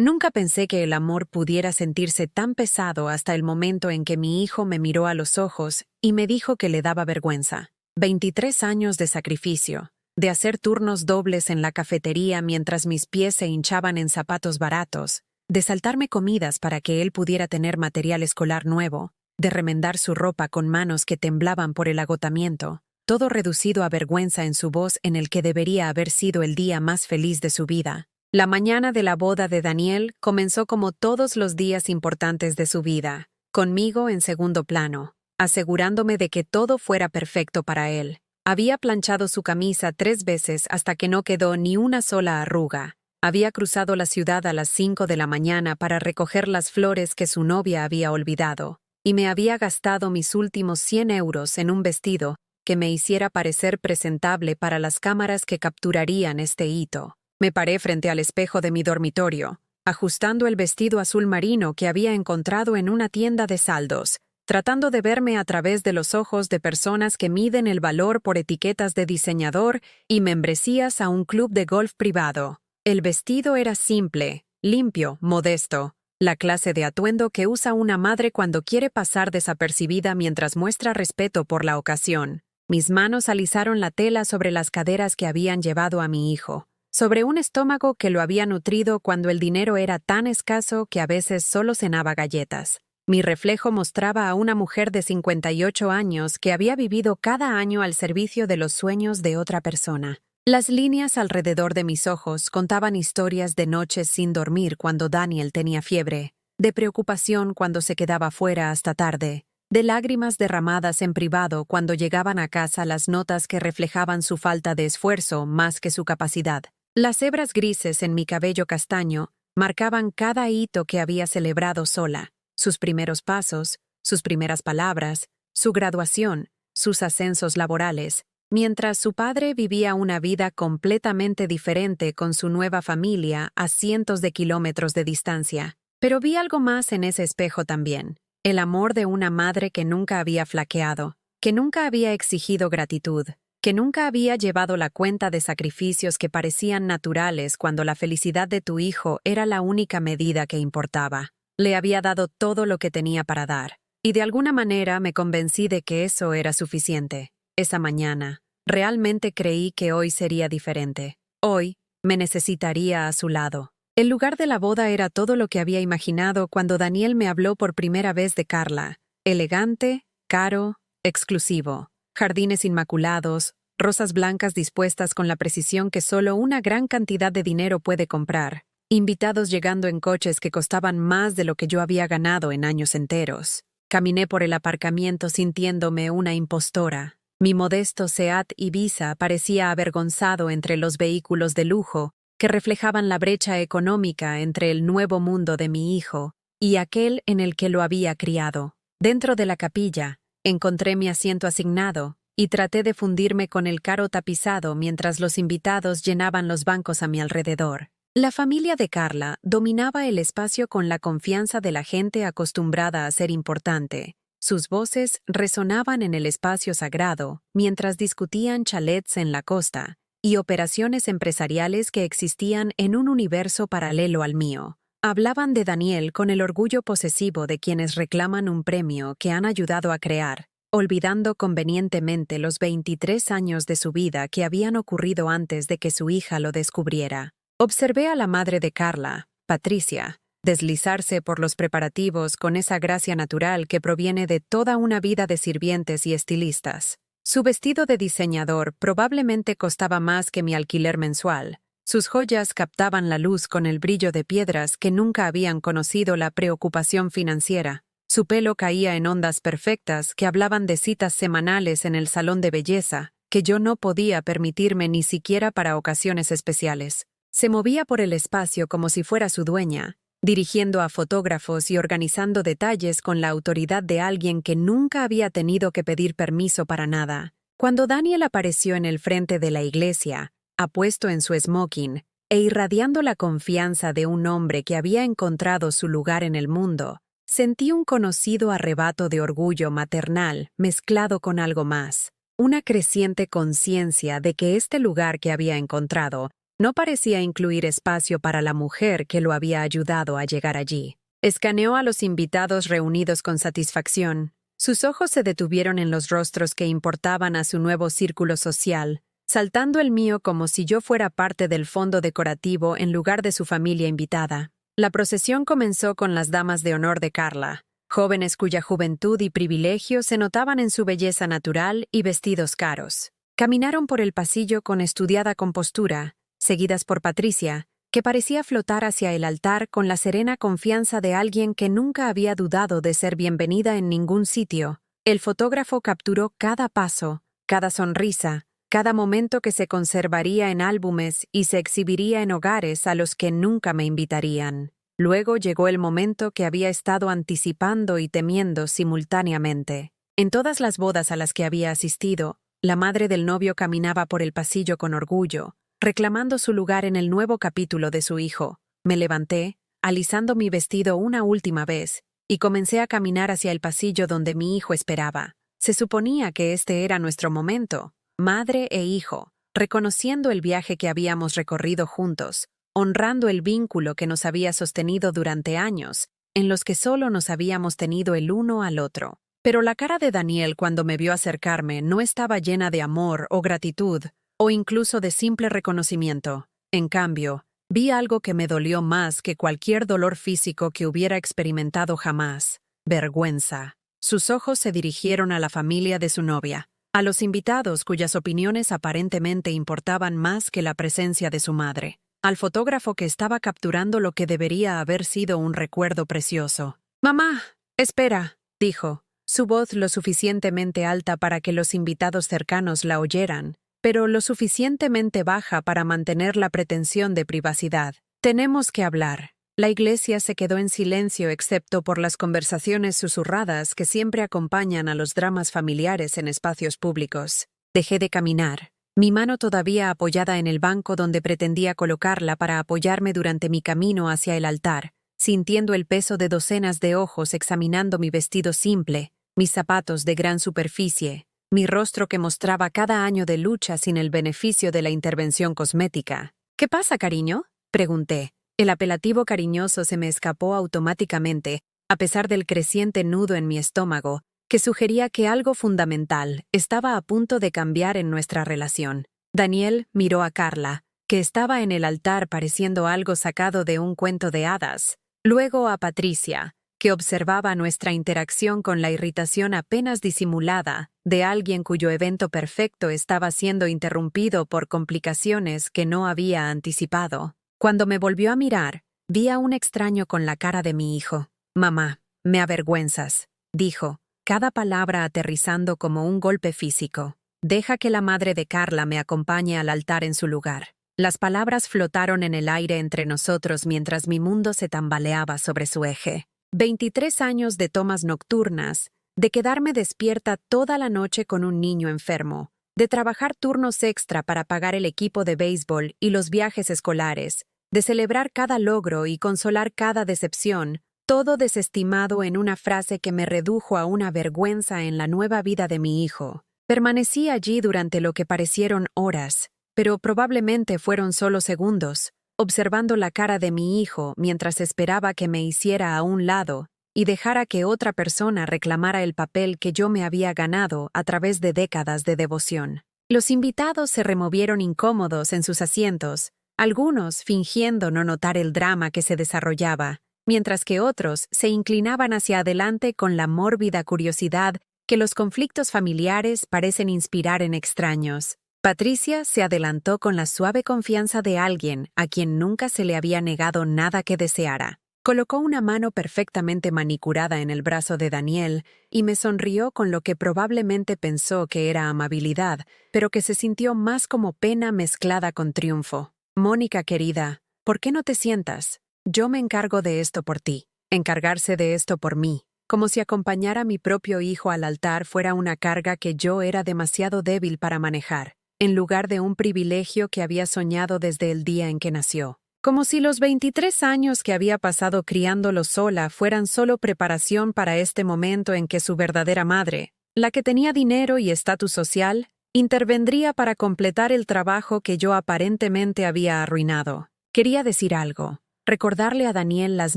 Nunca pensé que el amor pudiera sentirse tan pesado hasta el momento en que mi hijo me miró a los ojos y me dijo que le daba vergüenza. 23 años de sacrificio, de hacer turnos dobles en la cafetería mientras mis pies se hinchaban en zapatos baratos, de saltarme comidas para que él pudiera tener material escolar nuevo, de remendar su ropa con manos que temblaban por el agotamiento, todo reducido a vergüenza en su voz en el que debería haber sido el día más feliz de su vida. La mañana de la boda de Daniel comenzó como todos los días importantes de su vida, conmigo en segundo plano, asegurándome de que todo fuera perfecto para él. Había planchado su camisa 3 veces hasta que no quedó ni una sola arruga. Había cruzado la ciudad a las 5 de la mañana para recoger las flores que su novia había olvidado, y me había gastado mis últimos 100 euros en un vestido que me hiciera parecer presentable para las cámaras que capturarían este hito. Me paré frente al espejo de mi dormitorio, ajustando el vestido azul marino que había encontrado en una tienda de saldos, tratando de verme a través de los ojos de personas que miden el valor por etiquetas de diseñador y membresías a un club de golf privado. El vestido era simple, limpio, modesto, la clase de atuendo que usa una madre cuando quiere pasar desapercibida mientras muestra respeto por la ocasión. Mis manos alisaron la tela sobre las caderas que habían llevado a mi hijo, sobre un estómago que lo había nutrido cuando el dinero era tan escaso que a veces solo cenaba galletas. Mi reflejo mostraba a una mujer de 58 años que había vivido cada año al servicio de los sueños de otra persona. Las líneas alrededor de mis ojos contaban historias de noches sin dormir cuando Daniel tenía fiebre, de preocupación cuando se quedaba fuera hasta tarde, de lágrimas derramadas en privado cuando llegaban a casa las notas que reflejaban su falta de esfuerzo más que su capacidad. Las hebras grises en mi cabello castaño marcaban cada hito que había celebrado sola, sus primeros pasos, sus primeras palabras, su graduación, sus ascensos laborales, mientras su padre vivía una vida completamente diferente con su nueva familia a cientos de kilómetros de distancia. Pero vi algo más en ese espejo también, el amor de una madre que nunca había flaqueado, que nunca había exigido gratitud, que nunca había llevado la cuenta de sacrificios que parecían naturales cuando la felicidad de tu hijo era la única medida que importaba. Le había dado todo lo que tenía para dar, y de alguna manera me convencí de que eso era suficiente. Esa mañana, realmente creí que hoy sería diferente. Hoy, me necesitaría a su lado. El lugar de la boda era todo lo que había imaginado cuando Daniel me habló por primera vez de Carla. Elegante, caro, exclusivo. Jardines inmaculados, rosas blancas dispuestas con la precisión que solo una gran cantidad de dinero puede comprar, invitados llegando en coches que costaban más de lo que yo había ganado en años enteros. Caminé por el aparcamiento sintiéndome una impostora. Mi modesto Seat Ibiza parecía avergonzado entre los vehículos de lujo que reflejaban la brecha económica entre el nuevo mundo de mi hijo y aquel en el que lo había criado. Dentro de la capilla, encontré mi asiento asignado y traté de fundirme con el caro tapizado mientras los invitados llenaban los bancos a mi alrededor. La familia de Carla dominaba el espacio con la confianza de la gente acostumbrada a ser importante. Sus voces resonaban en el espacio sagrado mientras discutían chalets en la costa y operaciones empresariales que existían en un universo paralelo al mío. Hablaban de Daniel con el orgullo posesivo de quienes reclaman un premio que han ayudado a crear, olvidando convenientemente los 23 años de su vida que habían ocurrido antes de que su hija lo descubriera. Observé a la madre de Carla, Patricia, deslizarse por los preparativos con esa gracia natural que proviene de toda una vida de sirvientes y estilistas. Su vestido de diseñador probablemente costaba más que mi alquiler mensual. Sus joyas captaban la luz con el brillo de piedras que nunca habían conocido la preocupación financiera. Su pelo caía en ondas perfectas que hablaban de citas semanales en el salón de belleza, que yo no podía permitirme ni siquiera para ocasiones especiales. Se movía por el espacio como si fuera su dueña, dirigiendo a fotógrafos y organizando detalles con la autoridad de alguien que nunca había tenido que pedir permiso para nada. Cuando Daniel apareció en el frente de la iglesia, apuesto en su smoking e irradiando la confianza de un hombre que había encontrado su lugar en el mundo, sentí un conocido arrebato de orgullo maternal mezclado con algo más, una creciente conciencia de que este lugar que había encontrado No parecía incluir espacio para la mujer que lo había ayudado a llegar allí. Escaneó a los invitados reunidos con satisfacción. Sus ojos se detuvieron en los rostros que importaban a su nuevo círculo social, saltando el mío como si yo fuera parte del fondo decorativo en lugar de su familia invitada. La procesión comenzó con las damas de honor de Carla, jóvenes cuya juventud y privilegio se notaban en su belleza natural y vestidos caros. Caminaron por el pasillo con estudiada compostura, seguidas por Patricia, que parecía flotar hacia el altar con la serena confianza de alguien que nunca había dudado de ser bienvenida en ningún sitio. El fotógrafo capturó cada paso, cada sonrisa, cada momento que se conservaría en álbumes y se exhibiría en hogares a los que nunca me invitarían. Luego llegó el momento que había estado anticipando y temiendo simultáneamente. En todas las bodas a las que había asistido, la madre del novio caminaba por el pasillo con orgullo, reclamando su lugar en el nuevo capítulo de su hijo. Me levanté, alisando mi vestido una última vez, y comencé a caminar hacia el pasillo donde mi hijo esperaba. Se suponía que este era nuestro momento, madre e hijo, reconociendo el viaje que habíamos recorrido juntos, honrando el vínculo que nos había sostenido durante años, en los que solo nos habíamos tenido el uno al otro. Pero la cara de Daniel cuando me vio acercarme no estaba llena de amor o gratitud, o incluso de simple reconocimiento. En cambio, vi algo que me dolió más que cualquier dolor físico que hubiera experimentado jamás: vergüenza. Sus ojos se dirigieron a la familia de su novia, a los invitados cuyas opiniones aparentemente importaban más que la presencia de su madre, al fotógrafo que estaba capturando lo que debería haber sido un recuerdo precioso. «Mamá, espera», dijo, su voz lo suficientemente alta para que los invitados cercanos la oyeran, pero lo suficientemente baja para mantener la pretensión de privacidad. «Tenemos que hablar». La iglesia se quedó en silencio excepto por las conversaciones susurradas que siempre acompañan a los dramas familiares en espacios públicos. Dejé de caminar, mi mano todavía apoyada en el banco donde pretendía colocarla para apoyarme durante mi camino hacia el altar, sintiendo el peso de docenas de ojos examinando mi vestido simple, mis zapatos de gran superficie, mi rostro que mostraba cada año de lucha sin el beneficio de la intervención cosmética. «¿Qué pasa, cariño?», pregunté. El apelativo cariñoso se me escapó automáticamente, a pesar del creciente nudo en mi estómago, que sugería que algo fundamental estaba a punto de cambiar en nuestra relación. Daniel miró a Carla, que estaba en el altar pareciendo algo sacado de un cuento de hadas. Luego a Patricia, que observaba nuestra interacción con la irritación apenas disimulada de alguien cuyo evento perfecto estaba siendo interrumpido por complicaciones que no había anticipado. Cuando me volvió a mirar, vi a un extraño con la cara de mi hijo. «Mamá, me avergüenzas», dijo, cada palabra aterrizando como un golpe físico. «Deja que la madre de Carla me acompañe al altar en su lugar». Las palabras flotaron en el aire entre nosotros mientras mi mundo se tambaleaba sobre su eje. 23 años de tomas nocturnas, de quedarme despierta toda la noche con un niño enfermo, de trabajar turnos extra para pagar el equipo de béisbol y los viajes escolares, de celebrar cada logro y consolar cada decepción, todo desestimado en una frase que me redujo a una vergüenza en la nueva vida de mi hijo. Permanecí allí durante lo que parecieron horas, pero probablemente fueron solo segundos, observando la cara de mi hijo mientras esperaba que me hiciera a un lado y dejara que otra persona reclamara el papel que yo me había ganado a través de décadas de devoción. Los invitados se removieron incómodos en sus asientos, algunos fingiendo no notar el drama que se desarrollaba, mientras que otros se inclinaban hacia adelante con la mórbida curiosidad que los conflictos familiares parecen inspirar en extraños. Patricia se adelantó con la suave confianza de alguien a quien nunca se le había negado nada que deseara. Colocó una mano perfectamente manicurada en el brazo de Daniel y me sonrió con lo que probablemente pensó que era amabilidad, pero que se sintió más como pena mezclada con triunfo. «Mónica, querida, ¿por qué no te sientas? Yo me encargo de esto por ti». Encargarse de esto por mí, como si acompañar a mi propio hijo al altar fuera una carga que yo era demasiado débil para manejar, en lugar de un privilegio que había soñado desde el día en que nació. Como si los 23 años que había pasado criándolo sola fueran solo preparación para este momento en que su verdadera madre, la que tenía dinero y estatus social, Intervendría para completar el trabajo que yo aparentemente había arruinado. Quería decir algo, recordarle a Daniel las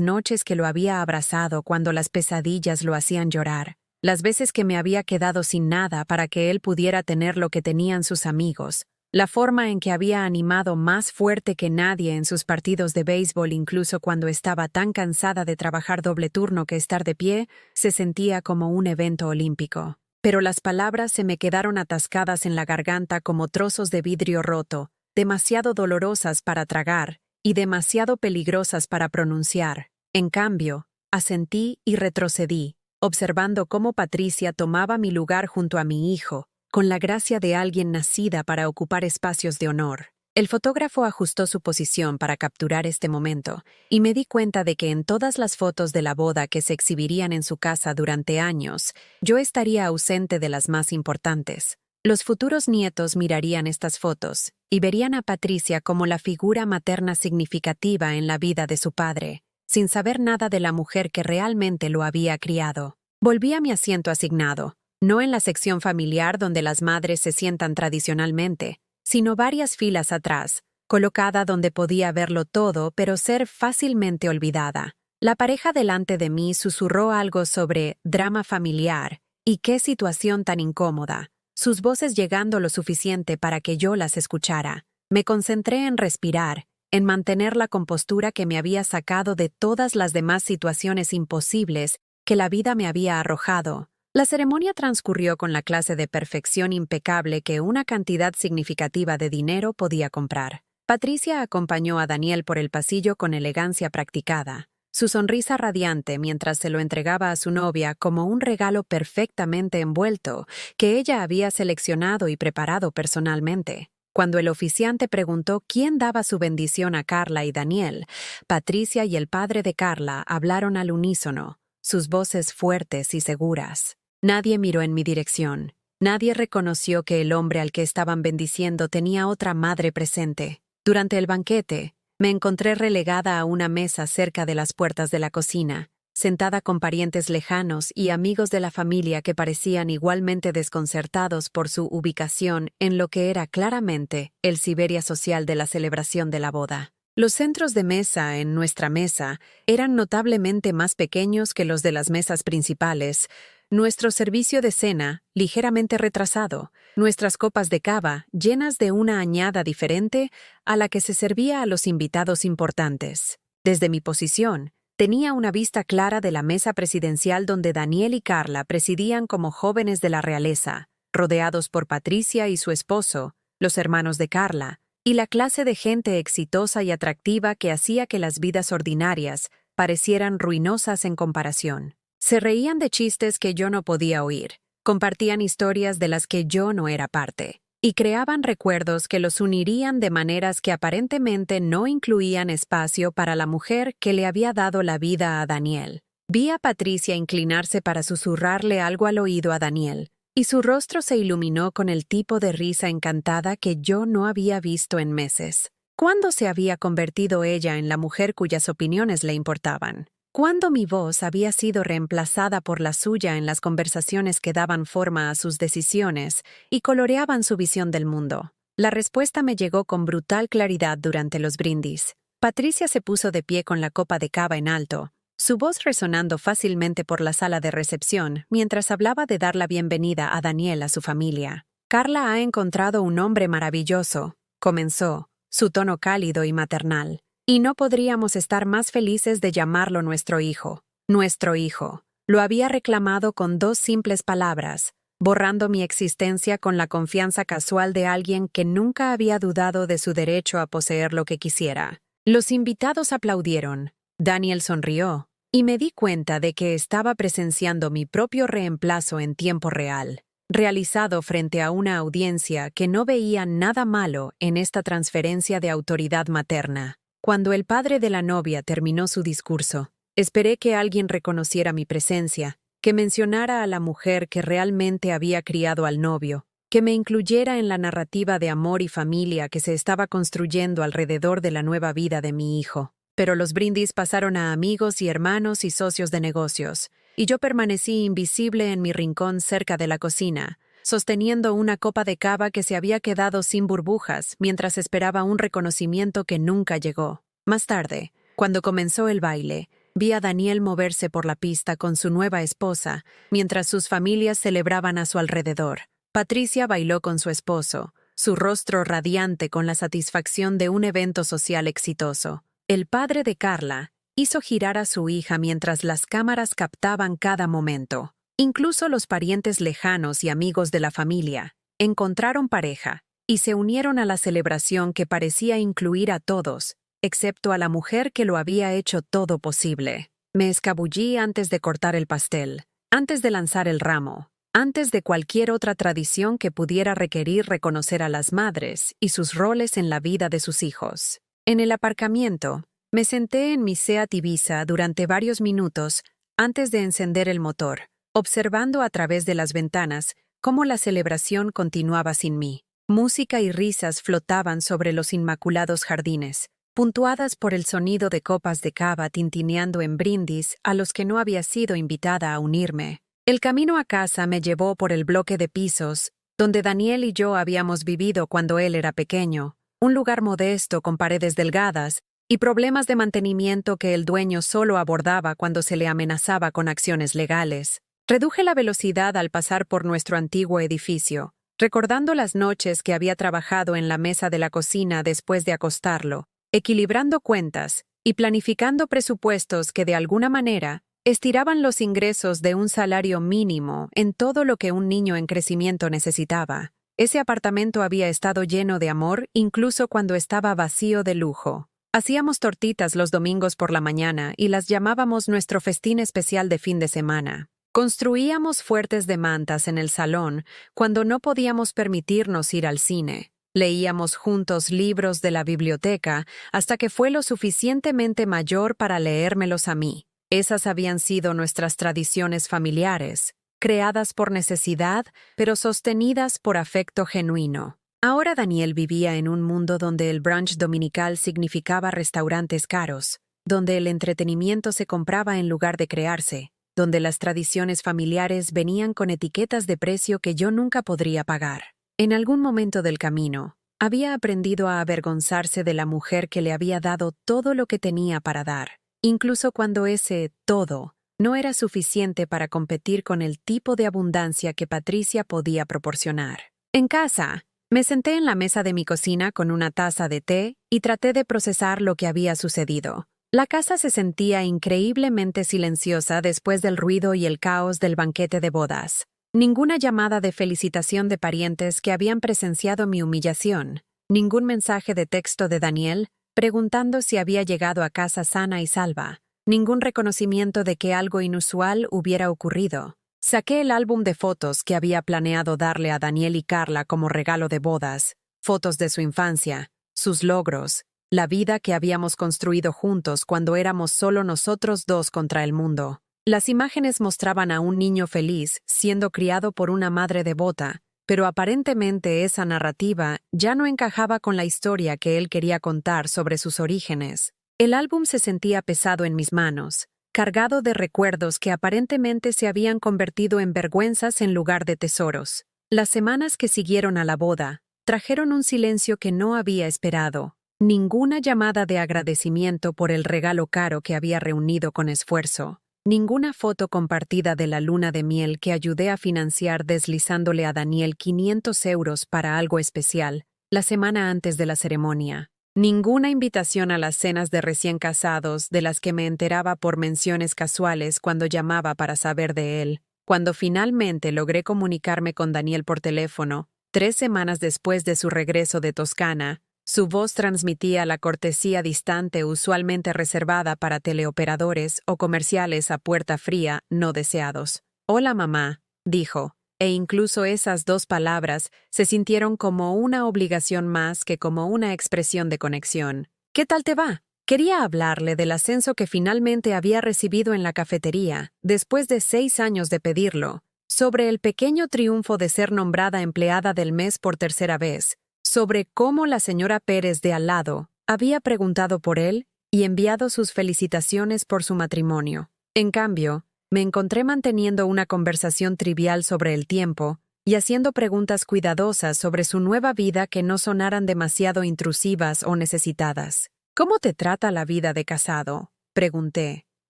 noches que lo había abrazado cuando las pesadillas lo hacían llorar, las veces que me había quedado sin nada para que él pudiera tener lo que tenían sus amigos, la forma en que había animado más fuerte que nadie en sus partidos de béisbol incluso cuando estaba tan cansada de trabajar doble turno que estar de pie se sentía como un evento olímpico. Pero las palabras se me quedaron atascadas en la garganta como trozos de vidrio roto, demasiado dolorosas para tragar y demasiado peligrosas para pronunciar. En cambio, asentí y retrocedí, observando cómo Patricia tomaba mi lugar junto a mi hijo, con la gracia de alguien nacida para ocupar espacios de honor. El fotógrafo ajustó su posición para capturar este momento, y me di cuenta de que en todas las fotos de la boda que se exhibirían en su casa durante años, yo estaría ausente de las más importantes. Los futuros nietos mirarían estas fotos y verían a Patricia como la figura materna significativa en la vida de su padre, sin saber nada de la mujer que realmente lo había criado. Volví a mi asiento asignado, no en la sección familiar donde las madres se sientan tradicionalmente, sino varias filas atrás, colocada donde podía verlo todo pero ser fácilmente olvidada. La pareja delante de mí susurró algo sobre drama familiar y qué situación tan incómoda, sus voces llegando lo suficiente para que yo las escuchara. Me concentré en respirar, en mantener la compostura que me había sacado de todas las demás situaciones imposibles que la vida me había arrojado. La ceremonia transcurrió con la clase de perfección impecable que una cantidad significativa de dinero podía comprar. Patricia acompañó a Daniel por el pasillo con elegancia practicada, su sonrisa radiante mientras se lo entregaba a su novia como un regalo perfectamente envuelto que ella había seleccionado y preparado personalmente. Cuando el oficiante preguntó quién daba su bendición a Carla y Daniel, Patricia y el padre de Carla hablaron al unísono, sus voces fuertes y seguras. Nadie miró en mi dirección. Nadie reconoció que el hombre al que estaban bendiciendo tenía otra madre presente. Durante el banquete, me encontré relegada a una mesa cerca de las puertas de la cocina, sentada con parientes lejanos y amigos de la familia que parecían igualmente desconcertados por su ubicación en lo que era claramente el Siberia social de la celebración de la boda. Los centros de mesa en nuestra mesa eran notablemente más pequeños que los de las mesas principales, nuestro servicio de cena ligeramente retrasado, nuestras copas de cava llenas de una añada diferente a la que se servía a los invitados importantes. Desde mi posición, tenía una vista clara de la mesa presidencial donde Daniel y Carla presidían como jóvenes de la realeza, rodeados por Patricia y su esposo, los hermanos de Carla, y la clase de gente exitosa y atractiva que hacía que las vidas ordinarias parecieran ruinosas en comparación. Se reían de chistes que yo no podía oír, compartían historias de las que yo no era parte, y creaban recuerdos que los unirían de maneras que aparentemente no incluían espacio para la mujer que le había dado la vida a Daniel. Vi a Patricia inclinarse para susurrarle algo al oído a Daniel, y su rostro se iluminó con el tipo de risa encantada que yo no había visto en meses. ¿Cuándo se había convertido ella en la mujer cuyas opiniones le importaban? ¿Cuándo mi voz había sido reemplazada por la suya en las conversaciones que daban forma a sus decisiones y coloreaban su visión del mundo? La respuesta me llegó con brutal claridad durante los brindis. Patricia se puso de pie con la copa de cava en alto, su voz resonando fácilmente por la sala de recepción mientras hablaba de dar la bienvenida a Daniel a su familia. Carla ha encontrado un hombre maravilloso, comenzó, su tono cálido y maternal. Y no podríamos estar más felices de llamarlo nuestro hijo. Nuestro hijo. Lo había reclamado con 2 simples palabras, borrando mi existencia con la confianza casual de alguien que nunca había dudado de su derecho a poseer lo que quisiera. Los invitados aplaudieron. Daniel sonrió, y me di cuenta de que estaba presenciando mi propio reemplazo en tiempo real, realizado frente a una audiencia que no veía nada malo en esta transferencia de autoridad materna. Cuando el padre de la novia terminó su discurso, esperé que alguien reconociera mi presencia, que mencionara a la mujer que realmente había criado al novio, que me incluyera en la narrativa de amor y familia que se estaba construyendo alrededor de la nueva vida de mi hijo. Pero los brindis pasaron a amigos y hermanos y socios de negocios, y yo permanecí invisible en mi rincón cerca de la cocina, sosteniendo una copa de cava que se había quedado sin burbujas mientras esperaba un reconocimiento que nunca llegó. Más tarde, cuando comenzó el baile, vi a Daniel moverse por la pista con su nueva esposa, mientras sus familias celebraban a su alrededor. Patricia bailó con su esposo, su rostro radiante con la satisfacción de un evento social exitoso. El padre de Carla hizo girar a su hija mientras las cámaras captaban cada momento. Incluso los parientes lejanos y amigos de la familia encontraron pareja y se unieron a la celebración que parecía incluir a todos, excepto a la mujer que lo había hecho todo posible. Me escabullí antes de cortar el pastel, antes de lanzar el ramo, antes de cualquier otra tradición que pudiera requerir reconocer a las madres y sus roles en la vida de sus hijos. En el aparcamiento, me senté en mi Seat Ibiza durante varios minutos antes de encender el motor, observando a través de las ventanas cómo la celebración continuaba sin mí. Música y risas flotaban sobre los inmaculados jardines, puntuadas por el sonido de copas de cava tintineando en brindis a los que no había sido invitada a unirme. El camino a casa me llevó por el bloque de pisos, donde Daniel y yo habíamos vivido cuando él era pequeño, un lugar modesto con paredes delgadas y problemas de mantenimiento que el dueño solo abordaba cuando se le amenazaba con acciones legales. Reduje la velocidad al pasar por nuestro antiguo edificio, recordando las noches que había trabajado en la mesa de la cocina después de acostarlo, equilibrando cuentas y planificando presupuestos que de alguna manera estiraban los ingresos de un salario mínimo en todo lo que un niño en crecimiento necesitaba. Ese apartamento había estado lleno de amor incluso cuando estaba vacío de lujo. Hacíamos tortitas los domingos por la mañana y las llamábamos nuestro festín especial de fin de semana. Construíamos fuertes de mantas en el salón cuando no podíamos permitirnos ir al cine. Leíamos juntos libros de la biblioteca hasta que fue lo suficientemente mayor para leérmelos a mí. Esas habían sido nuestras tradiciones familiares, creadas por necesidad, pero sostenidas por afecto genuino. Ahora Daniel vivía en un mundo donde el brunch dominical significaba restaurantes caros, donde el entretenimiento se compraba en lugar de crearse, donde las tradiciones familiares venían con etiquetas de precio que yo nunca podría pagar. En algún momento del camino, había aprendido a avergonzarse de la mujer que le había dado todo lo que tenía para dar, incluso cuando ese todo no era suficiente para competir con el tipo de abundancia que Patricia podía proporcionar. En casa, me senté en la mesa de mi cocina con una taza de té y traté de procesar lo que había sucedido. La casa se sentía increíblemente silenciosa después del ruido y el caos del banquete de bodas. Ninguna llamada de felicitación de parientes que habían presenciado mi humillación, ningún mensaje de texto de Daniel preguntando si había llegado a casa sana y salva, ningún reconocimiento de que algo inusual hubiera ocurrido. Saqué el álbum de fotos que había planeado darle a Daniel y Carla como regalo de bodas, fotos de su infancia, sus logros, la vida que habíamos construido juntos cuando éramos solo nosotros dos contra el mundo. Las imágenes mostraban a un niño feliz siendo criado por una madre devota, pero aparentemente esa narrativa ya no encajaba con la historia que él quería contar sobre sus orígenes. El álbum se sentía pesado en mis manos, cargado de recuerdos que aparentemente se habían convertido en vergüenzas en lugar de tesoros. Las semanas que siguieron a la boda trajeron un silencio que no había esperado. Ninguna llamada de agradecimiento por el regalo caro que había reunido con esfuerzo. Ninguna foto compartida de la luna de miel que ayudé a financiar deslizándole a Daniel 500 euros para algo especial, la semana antes de la ceremonia. Ninguna invitación a las cenas de recién casados de las que me enteraba por menciones casuales cuando llamaba para saber de él. Cuando finalmente logré comunicarme con Daniel por teléfono, 3 semanas después de su regreso de Toscana, su voz transmitía la cortesía distante usualmente reservada para teleoperadores o comerciales a puerta fría no deseados. «Hola, mamá», dijo, e incluso esas 2 palabras se sintieron como una obligación más que como una expresión de conexión. «¿Qué tal te va?» Quería hablarle del ascenso que finalmente había recibido en la cafetería, después de 6 años de pedirlo, sobre el pequeño triunfo de ser nombrada empleada del mes por tercera vez, sobre cómo la señora Pérez de al lado había preguntado por él y enviado sus felicitaciones por su matrimonio. En cambio, me encontré manteniendo una conversación trivial sobre el tiempo y haciendo preguntas cuidadosas sobre su nueva vida que no sonaran demasiado intrusivas o necesitadas. ¿Cómo te trata la vida de casado?, pregunté,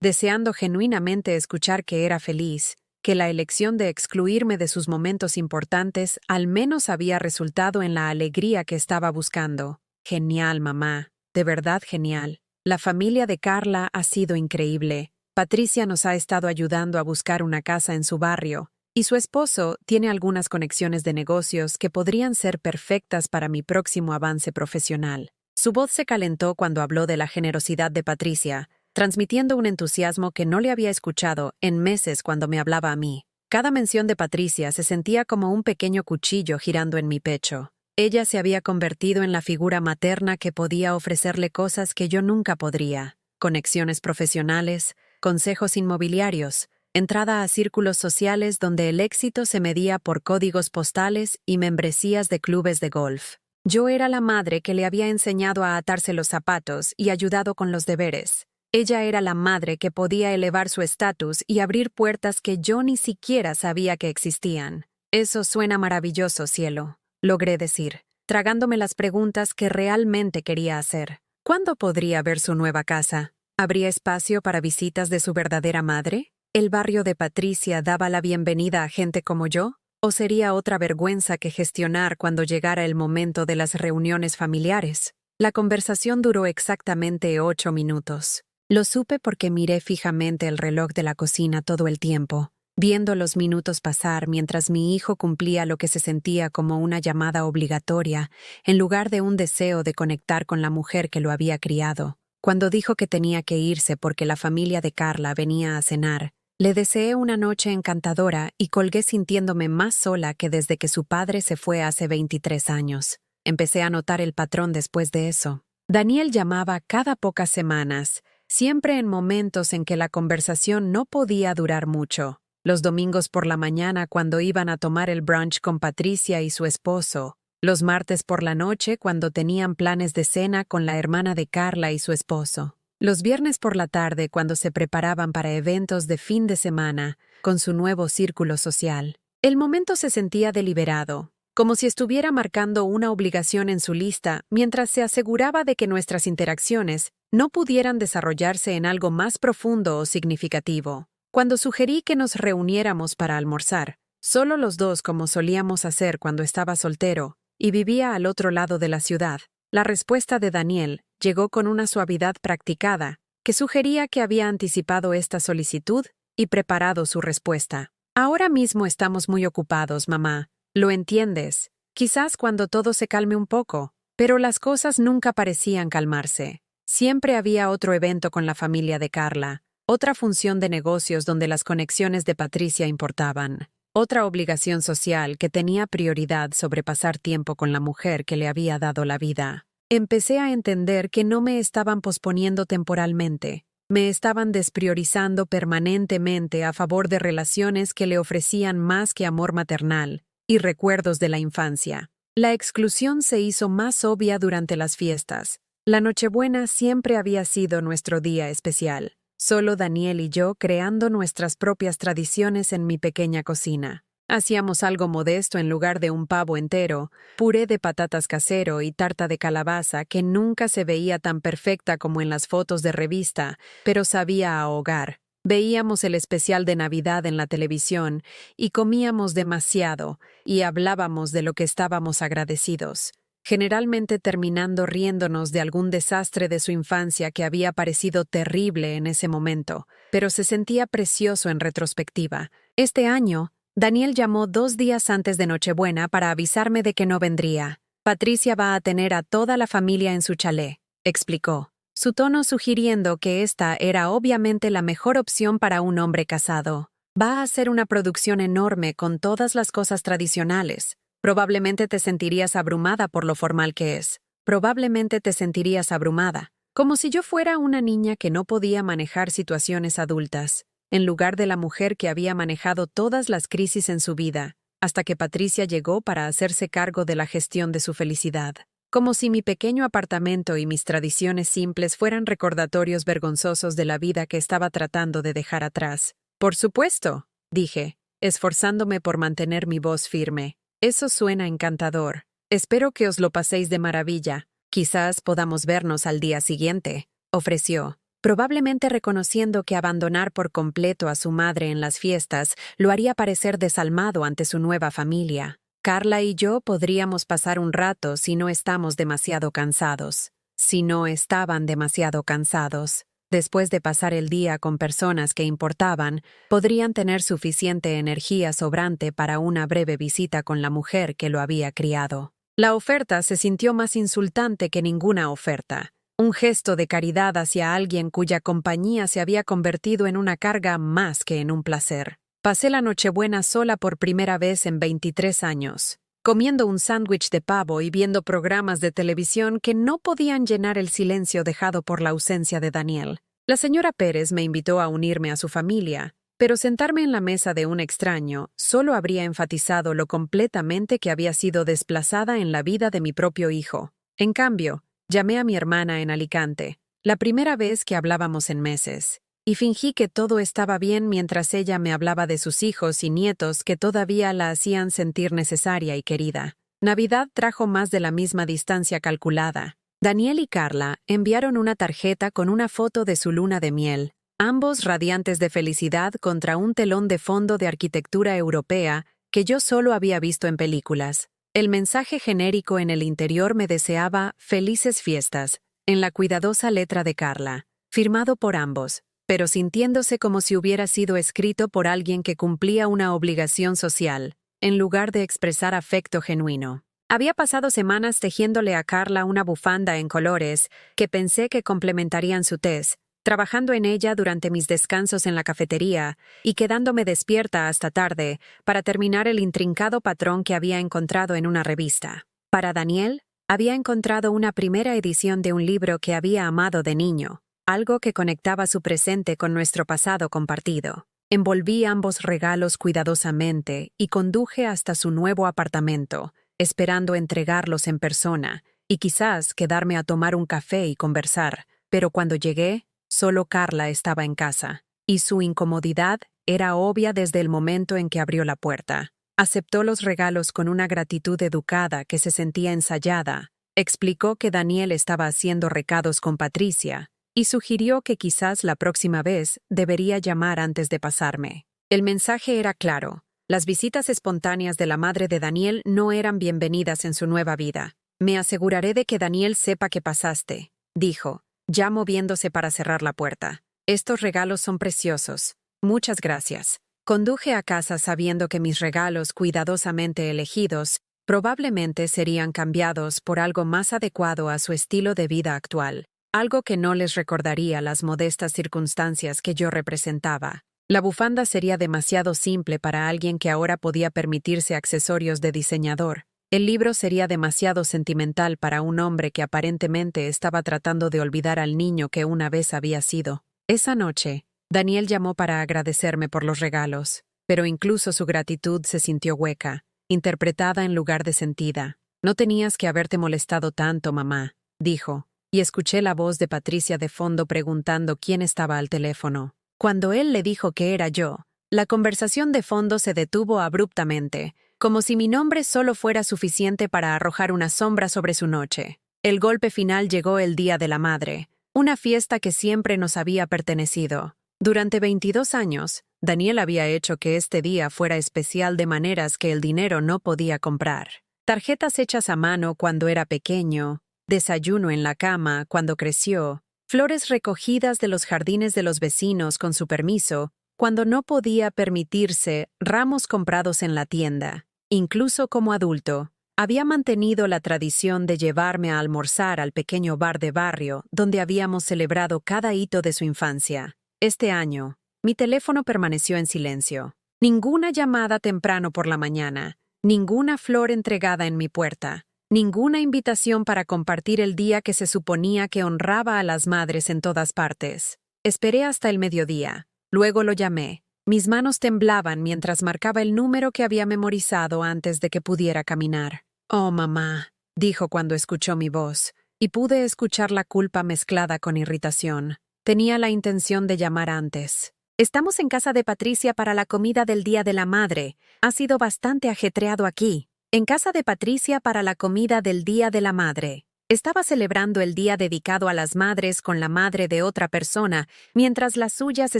deseando genuinamente escuchar que era feliz, que la elección de excluirme de sus momentos importantes al menos había resultado en la alegría que estaba buscando. Genial, mamá, de verdad genial. La familia de Carla ha sido increíble. Patricia nos ha estado ayudando a buscar una casa en su barrio, y su esposo tiene algunas conexiones de negocios que podrían ser perfectas para mi próximo avance profesional. Su voz se calentó cuando habló de la generosidad de Patricia, transmitiendo un entusiasmo que no le había escuchado en meses cuando me hablaba a mí. Cada mención de Patricia se sentía como un pequeño cuchillo girando en mi pecho. Ella se había convertido en la figura materna que podía ofrecerle cosas que yo nunca podría: conexiones profesionales, consejos inmobiliarios, entrada a círculos sociales donde el éxito se medía por códigos postales y membresías de clubes de golf. Yo era la madre que le había enseñado a atarse los zapatos y ayudado con los deberes. Ella era la madre que podía elevar su estatus y abrir puertas que yo ni siquiera sabía que existían. Eso suena maravilloso, cielo, logré decir, tragándome las preguntas que realmente quería hacer. ¿Cuándo podría ver su nueva casa? ¿Habría espacio para visitas de su verdadera madre? ¿El barrio de Patricia daba la bienvenida a gente como yo? ¿O sería otra vergüenza que gestionar cuando llegara el momento de las reuniones familiares? La conversación duró exactamente 8 minutos. Lo supe porque miré fijamente el reloj de la cocina todo el tiempo, viendo los minutos pasar mientras mi hijo cumplía lo que se sentía como una llamada obligatoria, en lugar de un deseo de conectar con la mujer que lo había criado. Cuando dijo que tenía que irse porque la familia de Carla venía a cenar, le deseé una noche encantadora y colgué sintiéndome más sola que desde que su padre se fue hace 23 años. Empecé a notar el patrón después de eso. Daniel llamaba cada pocas semanas, siempre en momentos en que la conversación no podía durar mucho. Los domingos por la mañana cuando iban a tomar el brunch con Patricia y su esposo. Los martes por la noche cuando tenían planes de cena con la hermana de Carla y su esposo. Los viernes por la tarde cuando se preparaban para eventos de fin de semana con su nuevo círculo social. El momento se sentía deliberado, como si estuviera marcando una obligación en su lista mientras se aseguraba de que nuestras interacciones no pudieran desarrollarse en algo más profundo o significativo. Cuando sugerí que nos reuniéramos para almorzar, solo los dos como solíamos hacer cuando estaba soltero y vivía al otro lado de la ciudad, la respuesta de Daniel llegó con una suavidad practicada que sugería que había anticipado esta solicitud y preparado su respuesta. Ahora mismo estamos muy ocupados, mamá. Lo entiendes. Quizás cuando todo se calme un poco, pero las cosas nunca parecían calmarse. Siempre había otro evento con la familia de Carla, otra función de negocios donde las conexiones de Patricia importaban, otra obligación social que tenía prioridad sobre pasar tiempo con la mujer que le había dado la vida. Empecé a entender que no me estaban posponiendo temporalmente, me estaban despriorizando permanentemente a favor de relaciones que le ofrecían más que amor maternal y recuerdos de la infancia. La exclusión se hizo más obvia durante las fiestas. La Nochebuena siempre había sido nuestro día especial, solo Daniel y yo creando nuestras propias tradiciones en mi pequeña cocina. Hacíamos algo modesto en lugar de un pavo entero, puré de patatas casero y tarta de calabaza que nunca se veía tan perfecta como en las fotos de revista, pero sabía a hogar. Veíamos el especial de Navidad en la televisión y comíamos demasiado y hablábamos de lo que estábamos agradecidos, generalmente terminando riéndonos de algún desastre de su infancia que había parecido terrible en ese momento, pero se sentía precioso en retrospectiva. Este año, Daniel llamó 2 días antes de Nochebuena para avisarme de que no vendría. Patricia va a tener a toda la familia en su chalet, explicó, su tono sugiriendo que esta era obviamente la mejor opción para un hombre casado. Va a ser una producción enorme con todas las cosas tradicionales. Probablemente te sentirías abrumada por lo formal que es. Probablemente te sentirías abrumada, como si yo fuera una niña que no podía manejar situaciones adultas, en lugar de la mujer que había manejado todas las crisis en su vida, hasta que Patricia llegó para hacerse cargo de la gestión de su felicidad. Como si mi pequeño apartamento y mis tradiciones simples fueran recordatorios vergonzosos de la vida que estaba tratando de dejar atrás. Por supuesto, dije. esforzándome por mantener mi voz firme. Eso suena encantador. Espero que os lo paséis de maravilla. Quizás podamos vernos al día siguiente, ofreció, probablemente reconociendo que abandonar por completo a su madre en las fiestas lo haría parecer desalmado ante su nueva familia. Carla y yo podríamos pasar un rato si no estamos demasiado cansados. Si no estaban demasiado cansados. Después de pasar el día con personas que importaban, podrían tener suficiente energía sobrante para una breve visita con la mujer que lo había criado. La oferta se sintió más insultante que ninguna oferta. Un gesto de caridad hacia alguien cuya compañía se había convertido en una carga más que en un placer. Pasé la Nochebuena sola por primera vez en 23 años, comiendo un sándwich de pavo y viendo programas de televisión que no podían llenar el silencio dejado por la ausencia de Daniel. La señora Pérez me invitó a unirme a su familia, pero sentarme en la mesa de un extraño solo habría enfatizado lo completamente que había sido desplazada en la vida de mi propio hijo. En cambio, llamé a mi hermana en Alicante, la primera vez que hablábamos en meses, y fingí que todo estaba bien mientras ella me hablaba de sus hijos y nietos que todavía la hacían sentir necesaria y querida. Navidad trajo más de la misma distancia calculada. Daniel y Carla enviaron una tarjeta con una foto de su luna de miel, ambos radiantes de felicidad contra un telón de fondo de arquitectura europea que yo solo había visto en películas. El mensaje genérico en el interior me deseaba felices fiestas, en la cuidadosa letra de Carla, firmado por ambos, pero sintiéndose como si hubiera sido escrito por alguien que cumplía una obligación social, en lugar de expresar afecto genuino. Había pasado semanas tejiéndole a Carla una bufanda en colores que pensé que complementarían su tez, trabajando en ella durante mis descansos en la cafetería y quedándome despierta hasta tarde para terminar el intrincado patrón que había encontrado en una revista. Para Daniel, había encontrado una primera edición de un libro que había amado de niño, algo que conectaba su presente con nuestro pasado compartido. Envolví ambos regalos cuidadosamente y conduje hasta su nuevo apartamento, esperando entregarlos en persona y quizás quedarme a tomar un café y conversar, pero cuando llegué, solo Carla estaba en casa, y su incomodidad era obvia desde el momento en que abrió la puerta. Aceptó los regalos con una gratitud educada que se sentía ensayada, explicó que Daniel estaba haciendo recados con Patricia, y sugirió que quizás la próxima vez debería llamar antes de pasarme. El mensaje era claro. Las visitas espontáneas de la madre de Daniel no eran bienvenidas en su nueva vida. Me aseguraré de que Daniel sepa que pasaste, dijo, ya moviéndose para cerrar la puerta. Estos regalos son preciosos. Muchas gracias. Conduje a casa sabiendo que mis regalos cuidadosamente elegidos probablemente serían cambiados por algo más adecuado a su estilo de vida actual. Algo que no les recordaría las modestas circunstancias que yo representaba. La bufanda sería demasiado simple para alguien que ahora podía permitirse accesorios de diseñador. El libro sería demasiado sentimental para un hombre que aparentemente estaba tratando de olvidar al niño que una vez había sido. Esa noche, Daniel llamó para agradecerme por los regalos, pero incluso su gratitud se sintió hueca, interpretada en lugar de sentida. No tenías que haberte molestado tanto, mamá, dijo. Y escuché la voz de Patricia de fondo preguntando quién estaba al teléfono. Cuando él le dijo que era yo, la conversación de fondo se detuvo abruptamente, como si mi nombre solo fuera suficiente para arrojar una sombra sobre su noche. El golpe final llegó el Día de la Madre, una fiesta que siempre nos había pertenecido. Durante 22 años, Daniel había hecho que este día fuera especial de maneras que el dinero no podía comprar. Tarjetas hechas a mano cuando era pequeño, desayuno en la cama cuando creció, flores recogidas de los jardines de los vecinos con su permiso, cuando no podía permitirse ramos comprados en la tienda. Incluso como adulto, había mantenido la tradición de llevarme a almorzar al pequeño bar de barrio donde habíamos celebrado cada hito de su infancia. Este año, mi teléfono permaneció en silencio. Ninguna llamada temprano por la mañana, ninguna flor entregada en mi puerta. Ninguna invitación para compartir el día que se suponía que honraba a las madres en todas partes. Esperé hasta el mediodía. Luego lo llamé. Mis manos temblaban mientras marcaba el número que había memorizado antes de que pudiera caminar. «Oh, mamá», dijo cuando escuchó mi voz, y pude escuchar la culpa mezclada con irritación. Tenía la intención de llamar antes. Estamos en casa de Patricia para la comida del Día de la Madre. Ha sido bastante ajetreado aquí. En casa de Patricia para la comida del Día de la Madre. Estaba celebrando el día dedicado a las madres con la madre de otra persona, mientras la suya se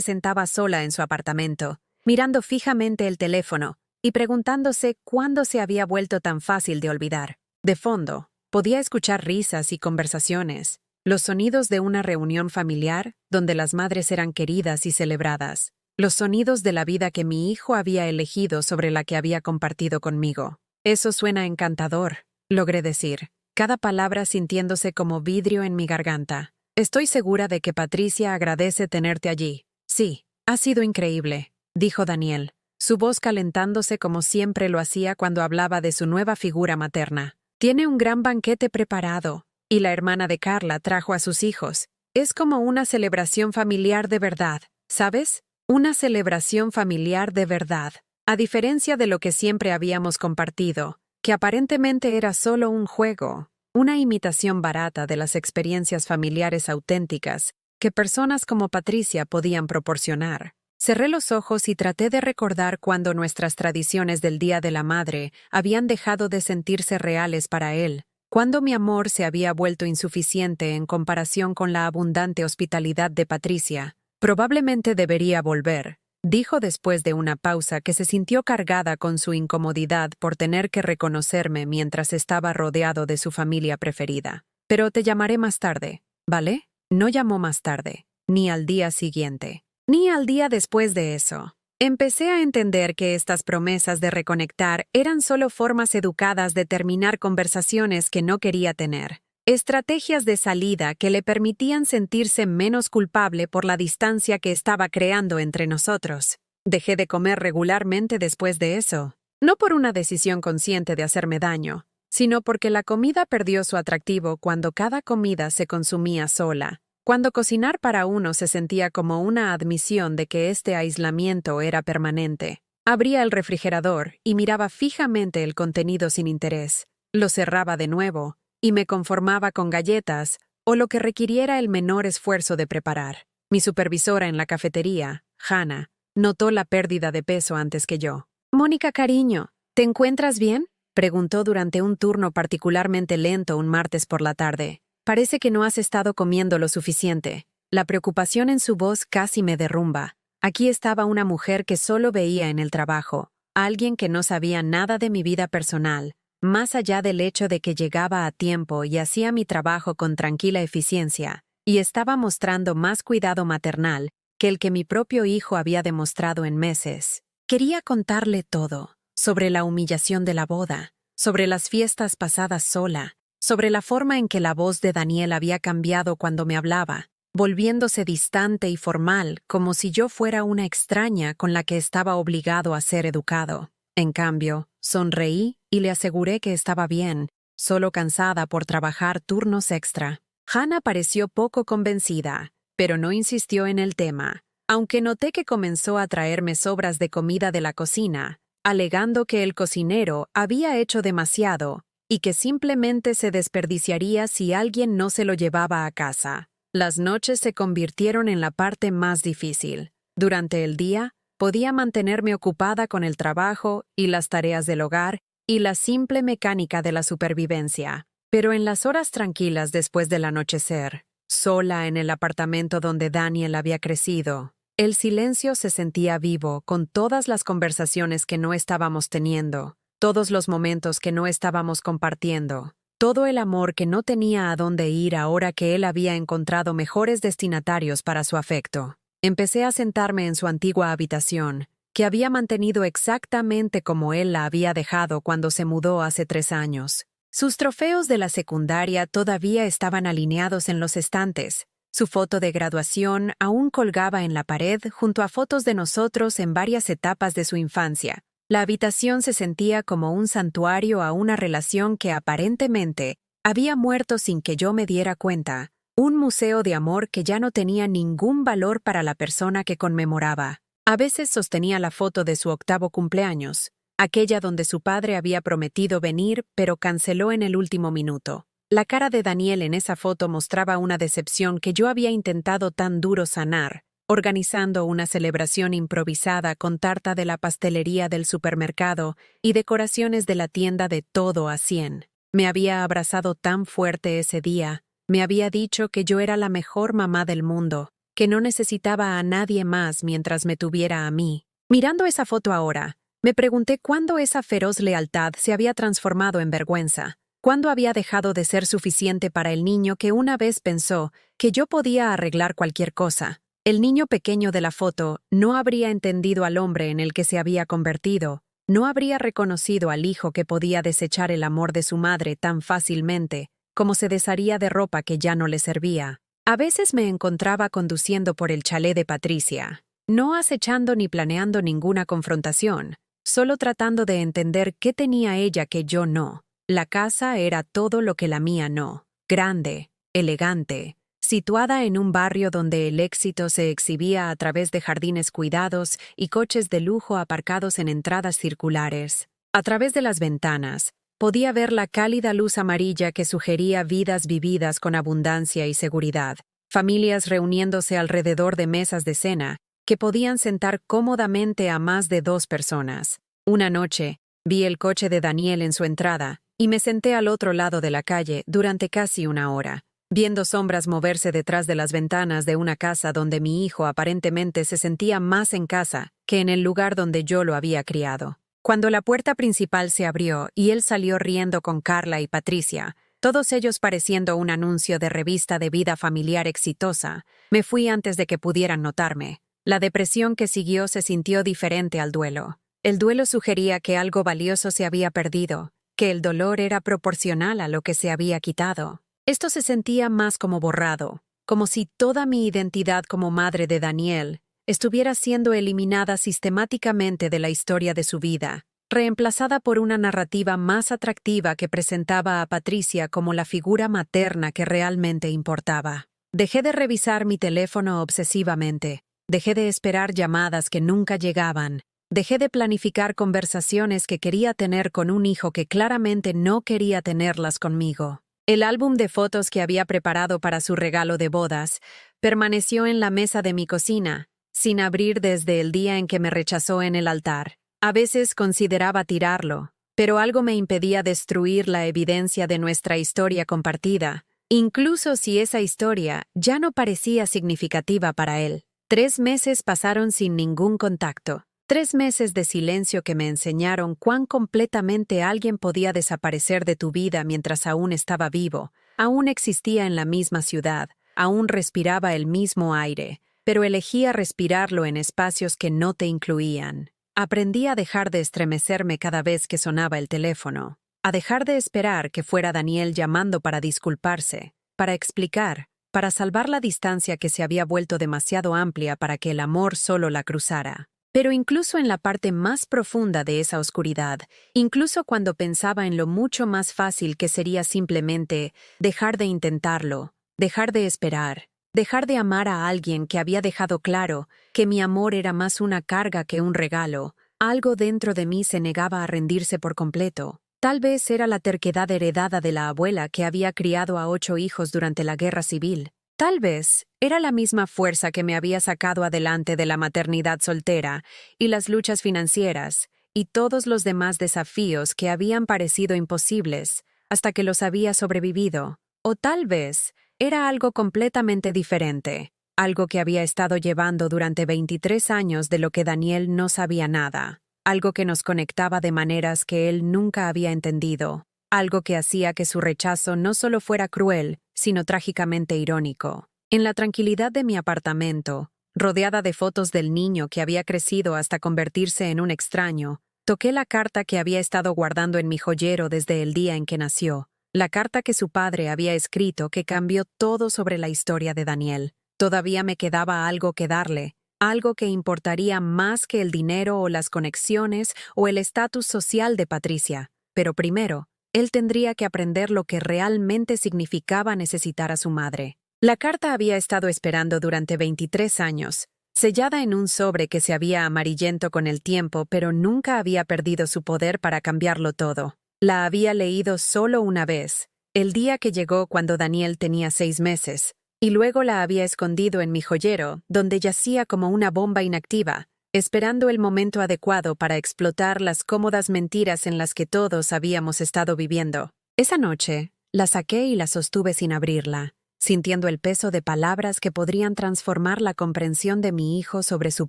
sentaba sola en su apartamento, mirando fijamente el teléfono y preguntándose cuándo se había vuelto tan fácil de olvidar. De fondo, podía escuchar risas y conversaciones, los sonidos de una reunión familiar donde las madres eran queridas y celebradas, los sonidos de la vida que mi hijo había elegido sobre la que había compartido conmigo. Eso suena encantador, logré decir, cada palabra sintiéndose como vidrio en mi garganta. Estoy segura de que Patricia agradece tenerte allí. Sí, ha sido increíble, dijo Daniel, su voz calentándose como siempre lo hacía cuando hablaba de su nueva figura materna. Tiene un gran banquete preparado, y la hermana de Carla trajo a sus hijos. Es como una celebración familiar de verdad, ¿sabes? Una celebración familiar de verdad, a diferencia de lo que siempre habíamos compartido, que aparentemente era solo un juego, una imitación barata de las experiencias familiares auténticas que personas como Patricia podían proporcionar. Cerré los ojos y traté de recordar cuando nuestras tradiciones del Día de la Madre habían dejado de sentirse reales para él, cuando mi amor se había vuelto insuficiente en comparación con la abundante hospitalidad de Patricia. Probablemente debería volver, dijo después de una pausa que se sintió cargada con su incomodidad por tener que reconocerme mientras estaba rodeado de su familia preferida. Pero te llamaré más tarde, ¿vale? No llamó más tarde, ni al día siguiente, ni al día después de eso. Empecé a entender que estas promesas de reconectar eran solo formas educadas de terminar conversaciones que no quería tener. Estrategias de salida que le permitían sentirse menos culpable por la distancia que estaba creando entre nosotros. Dejé de comer regularmente después de eso, no por una decisión consciente de hacerme daño, sino porque la comida perdió su atractivo cuando cada comida se consumía sola, cuando cocinar para uno se sentía como una admisión de que este aislamiento era permanente. Abría el refrigerador y miraba fijamente el contenido sin interés, lo cerraba de nuevo, y me conformaba con galletas o lo que requiriera el menor esfuerzo de preparar. Mi supervisora en la cafetería, Hannah, notó la pérdida de peso antes que yo. «Mónica, cariño, ¿te encuentras bien?», preguntó durante un turno particularmente lento un martes por la tarde. «Parece que no has estado comiendo lo suficiente». La preocupación en su voz casi me derrumba. Aquí estaba una mujer que solo veía en el trabajo, alguien que no sabía nada de mi vida personal, más allá del hecho de que llegaba a tiempo y hacía mi trabajo con tranquila eficiencia, y estaba mostrando más cuidado maternal que el que mi propio hijo había demostrado en meses. Quería contarle todo, sobre la humillación de la boda, sobre las fiestas pasadas sola, sobre la forma en que la voz de Daniel había cambiado cuando me hablaba, volviéndose distante y formal, como si yo fuera una extraña con la que estaba obligado a ser educado. En cambio, sonreí y le aseguré que estaba bien, solo cansada por trabajar turnos extra. Hannah pareció poco convencida, pero no insistió en el tema, aunque noté que comenzó a traerme sobras de comida de la cocina, alegando que el cocinero había hecho demasiado y que simplemente se desperdiciaría si alguien no se lo llevaba a casa. Las noches se convirtieron en la parte más difícil. Durante el día, podía mantenerme ocupada con el trabajo y las tareas del hogar y la simple mecánica de la supervivencia. Pero en las horas tranquilas después del anochecer, sola en el apartamento donde Daniel había crecido, el silencio se sentía vivo con todas las conversaciones que no estábamos teniendo, todos los momentos que no estábamos compartiendo, todo el amor que no tenía a dónde ir ahora que él había encontrado mejores destinatarios para su afecto. Empecé a sentarme en su antigua habitación, que había mantenido exactamente como él la había dejado cuando se mudó hace 3 años. Sus trofeos de la secundaria todavía estaban alineados en los estantes. Su foto de graduación aún colgaba en la pared junto a fotos de nosotros en varias etapas de su infancia. La habitación se sentía como un santuario a una relación que aparentemente había muerto sin que yo me diera cuenta. Un museo de amor que ya no tenía ningún valor para la persona que conmemoraba. A veces sostenía la foto de su 8º cumpleaños, aquella donde su padre había prometido venir pero canceló en el último minuto. La cara de Daniel en esa foto mostraba una decepción que yo había intentado tan duro sanar, organizando una celebración improvisada con tarta de la pastelería del supermercado y decoraciones de la tienda de todo a 100. Me había abrazado tan fuerte ese día, me había dicho que yo era la mejor mamá del mundo, que no necesitaba a nadie más mientras me tuviera a mí. Mirando esa foto ahora, me pregunté cuándo esa feroz lealtad se había transformado en vergüenza, cuándo había dejado de ser suficiente para el niño que una vez pensó que yo podía arreglar cualquier cosa. El niño pequeño de la foto no habría entendido al hombre en el que se había convertido, no habría reconocido al hijo que podía desechar el amor de su madre tan fácilmente como se desharía de ropa que ya no le servía. A veces me encontraba conduciendo por el chalet de Patricia, no acechando ni planeando ninguna confrontación, solo tratando de entender qué tenía ella que yo no. La casa era todo lo que la mía no. Grande, elegante, situada en un barrio donde el éxito se exhibía a través de jardines cuidados y coches de lujo aparcados en entradas circulares. A través de las ventanas, podía ver la cálida luz amarilla que sugería vidas vividas con abundancia y seguridad, familias reuniéndose alrededor de mesas de cena que podían sentar cómodamente a más de 2 personas. Una noche, vi el coche de Daniel en su entrada y me senté al otro lado de la calle durante casi una hora, viendo sombras moverse detrás de las ventanas de una casa donde mi hijo aparentemente se sentía más en casa que en el lugar donde yo lo había criado. Cuando la puerta principal se abrió y él salió riendo con Carla y Patricia, todos ellos pareciendo un anuncio de revista de vida familiar exitosa, me fui antes de que pudieran notarme. La depresión que siguió se sintió diferente al duelo. El duelo sugería que algo valioso se había perdido, que el dolor era proporcional a lo que se había quitado. Esto se sentía más como borrado, como si toda mi identidad como madre de Daniel estuviera siendo eliminada sistemáticamente de la historia de su vida, reemplazada por una narrativa más atractiva que presentaba a Patricia como la figura materna que realmente importaba. Dejé de revisar mi teléfono obsesivamente, dejé de esperar llamadas que nunca llegaban, dejé de planificar conversaciones que quería tener con un hijo que claramente no quería tenerlas conmigo. El álbum de fotos que había preparado para su regalo de bodas permaneció en la mesa de mi cocina, sin abrir desde el día en que me rechazó en el altar. A veces consideraba tirarlo, pero algo me impedía destruir la evidencia de nuestra historia compartida, incluso si esa historia ya no parecía significativa para él. 3 meses pasaron sin ningún contacto. 3 meses de silencio que me enseñaron cuán completamente alguien podía desaparecer de tu vida mientras aún estaba vivo, aún existía en la misma ciudad, aún respiraba el mismo aire, pero elegía respirarlo en espacios que no te incluían. Aprendí a dejar de estremecerme cada vez que sonaba el teléfono, a dejar de esperar que fuera Daniel llamando para disculparse, para explicar, para salvar la distancia que se había vuelto demasiado amplia para que el amor solo la cruzara. Pero incluso en la parte más profunda de esa oscuridad, incluso cuando pensaba en lo mucho más fácil que sería simplemente dejar de intentarlo, dejar de esperar, dejar de amar a alguien que había dejado claro que mi amor era más una carga que un regalo, algo dentro de mí se negaba a rendirse por completo. Tal vez era la terquedad heredada de la abuela que había criado a 8 hijos durante la Guerra Civil. Tal vez era la misma fuerza que me había sacado adelante de la maternidad soltera y las luchas financieras y todos los demás desafíos que habían parecido imposibles hasta que los había sobrevivido. O tal vez era algo completamente diferente, algo que había estado llevando durante 23 años de lo que Daniel no sabía nada, algo que nos conectaba de maneras que él nunca había entendido, algo que hacía que su rechazo no solo fuera cruel, sino trágicamente irónico. En la tranquilidad de mi apartamento, rodeada de fotos del niño que había crecido hasta convertirse en un extraño, toqué la carta que había estado guardando en mi joyero desde el día en que nació, la carta que su padre había escrito que cambió todo sobre la historia de Daniel. Todavía me quedaba algo que darle, algo que importaría más que el dinero o las conexiones o el estatus social de Patricia. Pero primero, él tendría que aprender lo que realmente significaba necesitar a su madre. La carta había estado esperando durante 23 años, sellada en un sobre que se había amarillento con el tiempo, pero nunca había perdido su poder para cambiarlo todo. La había leído solo una vez, el día que llegó cuando Daniel tenía 6 meses, y luego la había escondido en mi joyero, donde yacía como una bomba inactiva, esperando el momento adecuado para explotar las cómodas mentiras en las que todos habíamos estado viviendo. Esa noche, la saqué y la sostuve sin abrirla, sintiendo el peso de palabras que podrían transformar la comprensión de mi hijo sobre su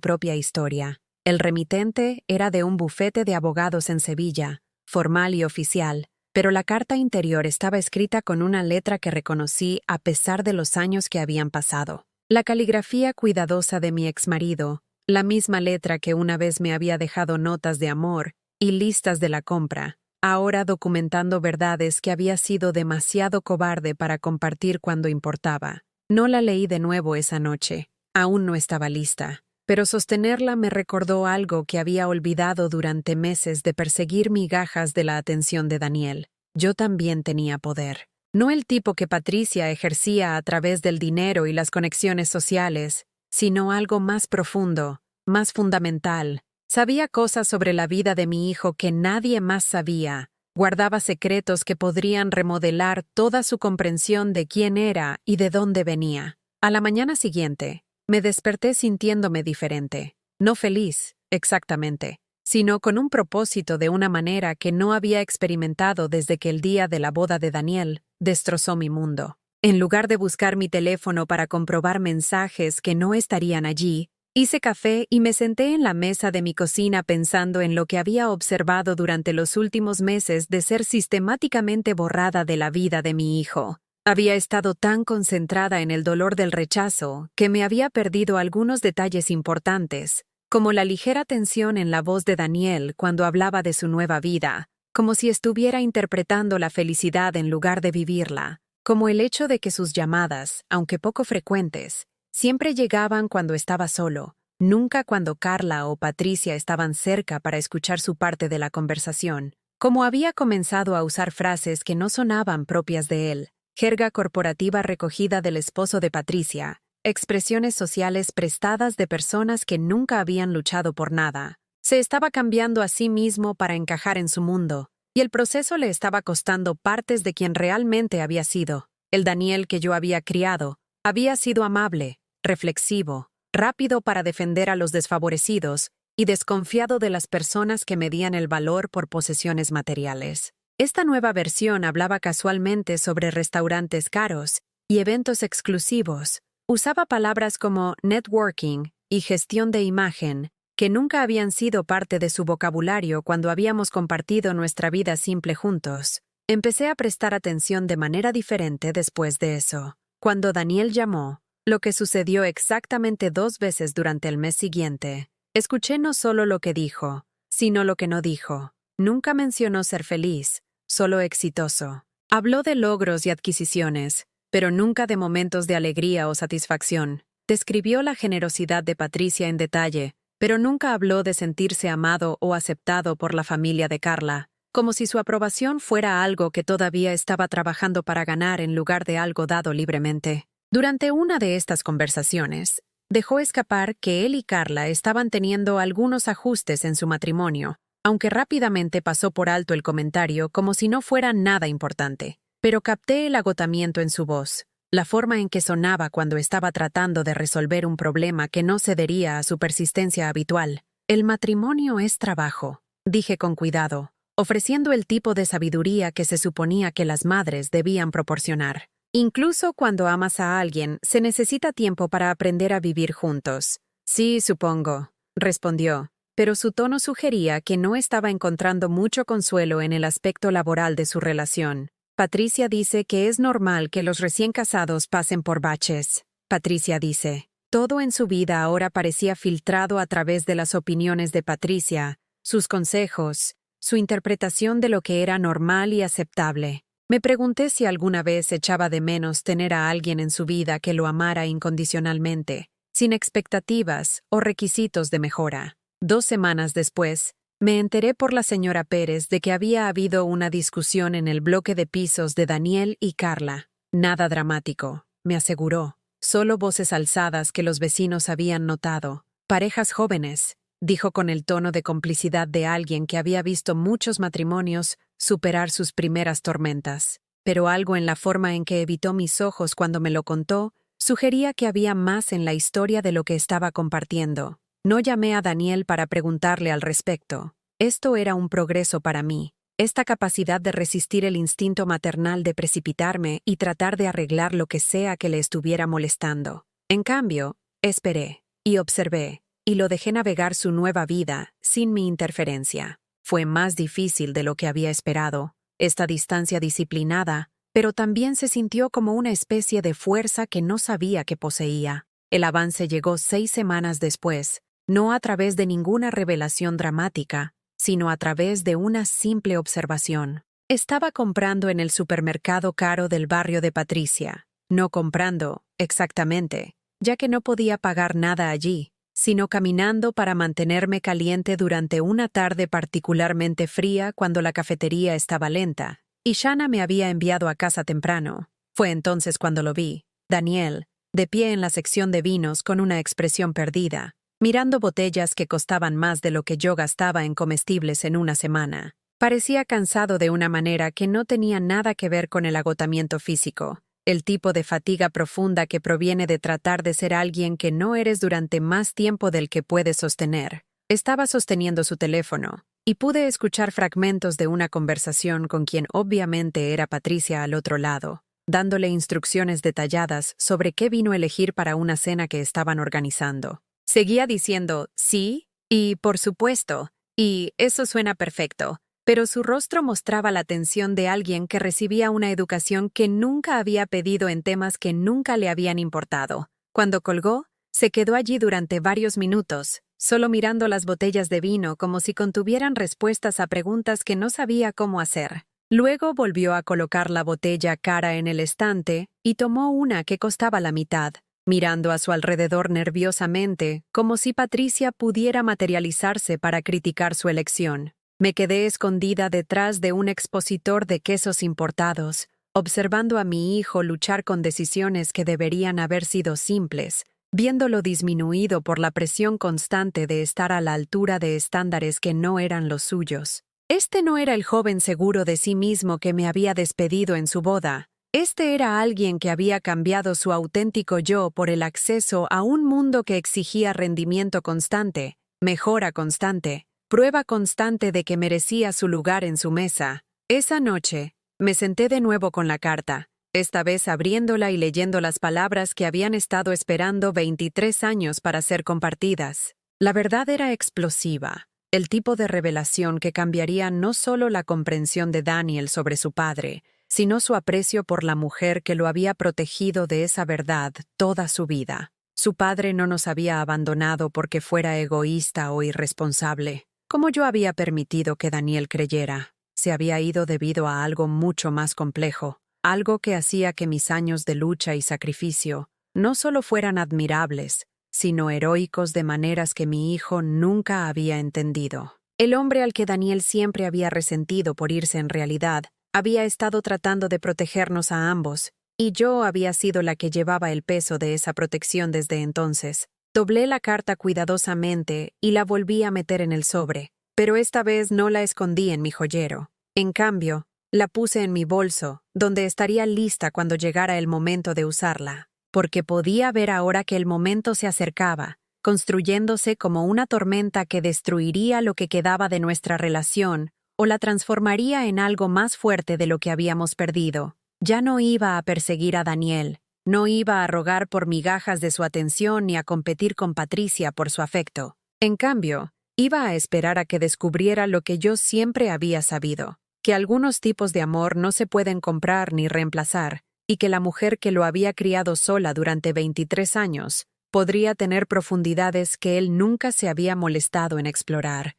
propia historia. El remitente era de un bufete de abogados en Sevilla, formal y oficial, pero la carta interior estaba escrita con una letra que reconocí a pesar de los años que habían pasado. La caligrafía cuidadosa de mi exmarido, la misma letra que una vez me había dejado notas de amor y listas de la compra, ahora documentando verdades que había sido demasiado cobarde para compartir cuando importaba. No la leí de nuevo esa noche. Aún no estaba lista, pero sostenerla me recordó algo que había olvidado durante meses de perseguir migajas de la atención de Daniel. Yo también tenía poder. No el tipo que Patricia ejercía a través del dinero y las conexiones sociales, sino algo más profundo, más fundamental. Sabía cosas sobre la vida de mi hijo que nadie más sabía. Guardaba secretos que podrían remodelar toda su comprensión de quién era y de dónde venía. A la mañana siguiente, me desperté sintiéndome diferente. No feliz, exactamente, sino con un propósito de una manera que no había experimentado desde que el día de la boda de Daniel destrozó mi mundo. En lugar de buscar mi teléfono para comprobar mensajes que no estarían allí, hice café y me senté en la mesa de mi cocina pensando en lo que había observado durante los últimos meses de ser sistemáticamente borrada de la vida de mi hijo. Había estado tan concentrada en el dolor del rechazo que me había perdido algunos detalles importantes, como la ligera tensión en la voz de Daniel cuando hablaba de su nueva vida, como si estuviera interpretando la felicidad en lugar de vivirla, como el hecho de que sus llamadas, aunque poco frecuentes, siempre llegaban cuando estaba solo, nunca cuando Carla o Patricia estaban cerca para escuchar su parte de la conversación, como había comenzado a usar frases que no sonaban propias de él, jerga corporativa recogida del esposo de Patricia, expresiones sociales prestadas de personas que nunca habían luchado por nada. Se estaba cambiando a sí mismo para encajar en su mundo, y el proceso le estaba costando partes de quien realmente había sido. El Daniel que yo había criado había sido amable, reflexivo, rápido para defender a los desfavorecidos y desconfiado de las personas que medían el valor por posesiones materiales. Esta nueva versión hablaba casualmente sobre restaurantes caros y eventos exclusivos. Usaba palabras como networking y gestión de imagen, que nunca habían sido parte de su vocabulario cuando habíamos compartido nuestra vida simple juntos. Empecé a prestar atención de manera diferente después de eso. Cuando Daniel llamó, lo que sucedió exactamente 2 veces durante el mes siguiente, escuché no solo lo que dijo, sino lo que no dijo. Nunca mencionó ser feliz, solo exitoso. Habló de logros y adquisiciones, pero nunca de momentos de alegría o satisfacción. Describió la generosidad de Patricia en detalle, pero nunca habló de sentirse amado o aceptado por la familia de Carla, como si su aprobación fuera algo que todavía estaba trabajando para ganar en lugar de algo dado libremente. Durante una de estas conversaciones, dejó escapar que él y Carla estaban teniendo algunos ajustes en su matrimonio, aunque rápidamente pasó por alto el comentario como si no fuera nada importante. Pero capté el agotamiento en su voz, la forma en que sonaba cuando estaba tratando de resolver un problema que no cedería a su persistencia habitual. El matrimonio es trabajo, dije con cuidado, ofreciendo el tipo de sabiduría que se suponía que las madres debían proporcionar. Incluso cuando amas a alguien, se necesita tiempo para aprender a vivir juntos. Sí, supongo, respondió, pero su tono sugería que no estaba encontrando mucho consuelo en el aspecto laboral de su relación. Patricia dice que es normal que los recién casados pasen por baches. Patricia dice, todo en su vida ahora parecía filtrado a través de las opiniones de Patricia, sus consejos, su interpretación de lo que era normal y aceptable. Me pregunté si alguna vez echaba de menos tener a alguien en su vida que lo amara incondicionalmente, sin expectativas o requisitos de mejora. 2 semanas después, me enteré por la señora Pérez de que había habido una discusión en el bloque de pisos de Daniel y Carla. Nada dramático, me aseguró. Solo voces alzadas que los vecinos habían notado. Parejas jóvenes, dijo con el tono de complicidad de alguien que había visto muchos matrimonios superar sus primeras tormentas. Pero algo en la forma en que evitó mis ojos cuando me lo contó Sugería que había más en la historia de lo que estaba compartiendo. No llamé a Daniel para preguntarle al respecto. Esto era un progreso para mí. Esta capacidad de resistir el instinto maternal de precipitarme y tratar de arreglar lo que sea que le estuviera molestando. En cambio, esperé y observé, y lo dejé navegar su nueva vida sin mi interferencia. Fue más difícil de lo que había esperado, esta distancia disciplinada, pero también se sintió como una especie de fuerza que no sabía que poseía. El avance llegó 6 semanas después, no a través de ninguna revelación dramática, sino a través de una simple observación. Estaba comprando en el supermercado caro del barrio de Patricia. No comprando, exactamente, ya que no podía pagar nada allí, sino caminando para mantenerme caliente durante una tarde particularmente fría cuando la cafetería estaba lenta, y Shanna me había enviado a casa temprano. Fue entonces cuando lo vi, Daniel, de pie en la sección de vinos con una expresión perdida, mirando botellas que costaban más de lo que yo gastaba en comestibles en una semana. Parecía cansado de una manera que no tenía nada que ver con el agotamiento físico, el tipo de fatiga profunda que proviene de tratar de ser alguien que no eres durante más tiempo del que puedes sostener. Estaba sosteniendo su teléfono, y pude escuchar fragmentos de una conversación con quien obviamente era Patricia al otro lado, dándole instrucciones detalladas sobre qué vino elegir para una cena que estaban organizando. Seguía diciendo, sí, y por supuesto, y eso suena perfecto, pero su rostro mostraba la tensión de alguien que recibía una educación que nunca había pedido en temas que nunca le habían importado. Cuando colgó, se quedó allí durante varios minutos, solo mirando las botellas de vino como si contuvieran respuestas a preguntas que no sabía cómo hacer. Luego volvió a colocar la botella cara en el estante y tomó una que costaba la mitad, mirando a su alrededor nerviosamente, como si Patricia pudiera materializarse para criticar su elección. Me quedé escondida detrás de un expositor de quesos importados, observando a mi hijo luchar con decisiones que deberían haber sido simples, viéndolo disminuido por la presión constante de estar a la altura de estándares que no eran los suyos. Este no era el joven seguro de sí mismo que me había despedido en su boda. Este era alguien que había cambiado su auténtico yo por el acceso a un mundo que exigía rendimiento constante, mejora constante, prueba constante de que merecía su lugar en su mesa. Esa noche, me senté de nuevo con la carta, esta vez abriéndola y leyendo las palabras que habían estado esperando 23 años para ser compartidas. La verdad era explosiva, el tipo de revelación que cambiaría no solo la comprensión de Daniel sobre su padre, sino su aprecio por la mujer que lo había protegido de esa verdad toda su vida. Su padre no nos había abandonado porque fuera egoísta o irresponsable, como yo había permitido que Daniel creyera. Se había ido debido a algo mucho más complejo, algo que hacía que mis años de lucha y sacrificio no solo fueran admirables, sino heroicos de maneras que mi hijo nunca había entendido. El hombre al que Daniel siempre había resentido por irse en realidad, había estado tratando de protegernos a ambos, y yo había sido la que llevaba el peso de esa protección desde entonces. Doblé la carta cuidadosamente y la volví a meter en el sobre, pero esta vez no la escondí en mi joyero. En cambio, la puse en mi bolso, donde estaría lista cuando llegara el momento de usarla, porque podía ver ahora que el momento se acercaba, construyéndose como una tormenta que destruiría lo que quedaba de nuestra relación o la transformaría en algo más fuerte de lo que habíamos perdido. Ya no iba a perseguir a Daniel, no iba a rogar por migajas de su atención ni a competir con Patricia por su afecto. En cambio, iba a esperar a que descubriera lo que yo siempre había sabido, que algunos tipos de amor no se pueden comprar ni reemplazar, y que la mujer que lo había criado sola durante 23 años podría tener profundidades que él nunca se había molestado en explorar.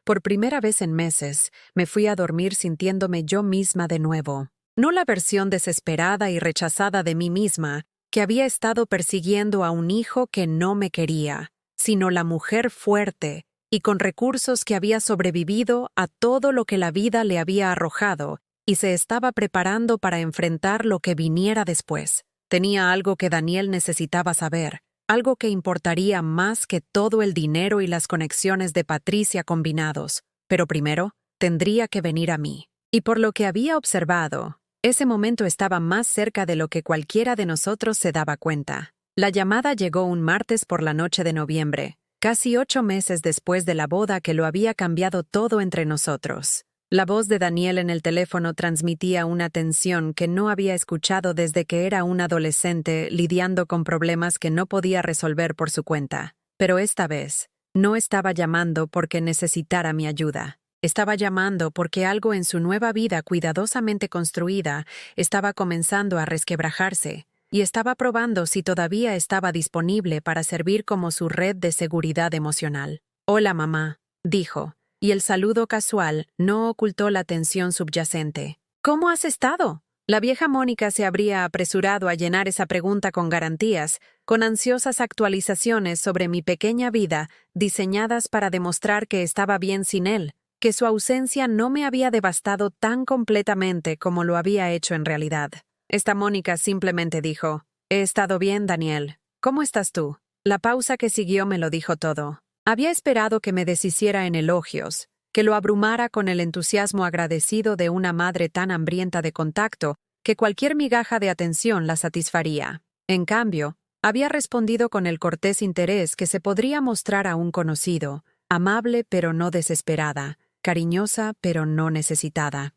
Por primera vez en meses, me fui a dormir sintiéndome yo misma de nuevo. No la versión desesperada y rechazada de mí misma que había estado persiguiendo a un hijo que no me quería, sino la mujer fuerte y con recursos que había sobrevivido a todo lo que la vida le había arrojado y se estaba preparando para enfrentar lo que viniera después. Tenía algo que Daniel necesitaba saber, algo que importaría más que todo el dinero y las conexiones de Patricia combinados, pero primero tendría que venir a mí. Y por lo que había observado, Ese momento estaba más cerca de lo que cualquiera de nosotros se daba cuenta. La llamada llegó un martes por la noche de noviembre, casi 8 meses después de la boda que lo había cambiado todo entre nosotros. La voz de Daniel en el teléfono transmitía una tensión que no había escuchado desde que era un adolescente lidiando con problemas que no podía resolver por su cuenta. Pero esta vez, no estaba llamando porque necesitara mi ayuda. Estaba llamando porque algo en su nueva vida cuidadosamente construida estaba comenzando a resquebrajarse, y estaba probando si todavía estaba disponible para servir como su red de seguridad emocional. «Hola, mamá», dijo, y el saludo casual no ocultó la tensión subyacente. «¿Cómo has estado?». La vieja Mónica se habría apresurado a llenar esa pregunta con garantías, con ansiosas actualizaciones sobre mi pequeña vida, diseñadas para demostrar que estaba bien sin él, que su ausencia no me había devastado tan completamente como lo había hecho en realidad. Esta Mónica simplemente dijo: «He estado bien, Daniel. ¿Cómo estás tú?». La pausa que siguió me lo dijo todo. Había esperado que me deshiciera en elogios, que lo abrumara con el entusiasmo agradecido de una madre tan hambrienta de contacto que cualquier migaja de atención la satisfaría. En cambio, había respondido con el cortés interés que se podría mostrar a un conocido, amable pero no desesperada, cariñosa pero no necesitada.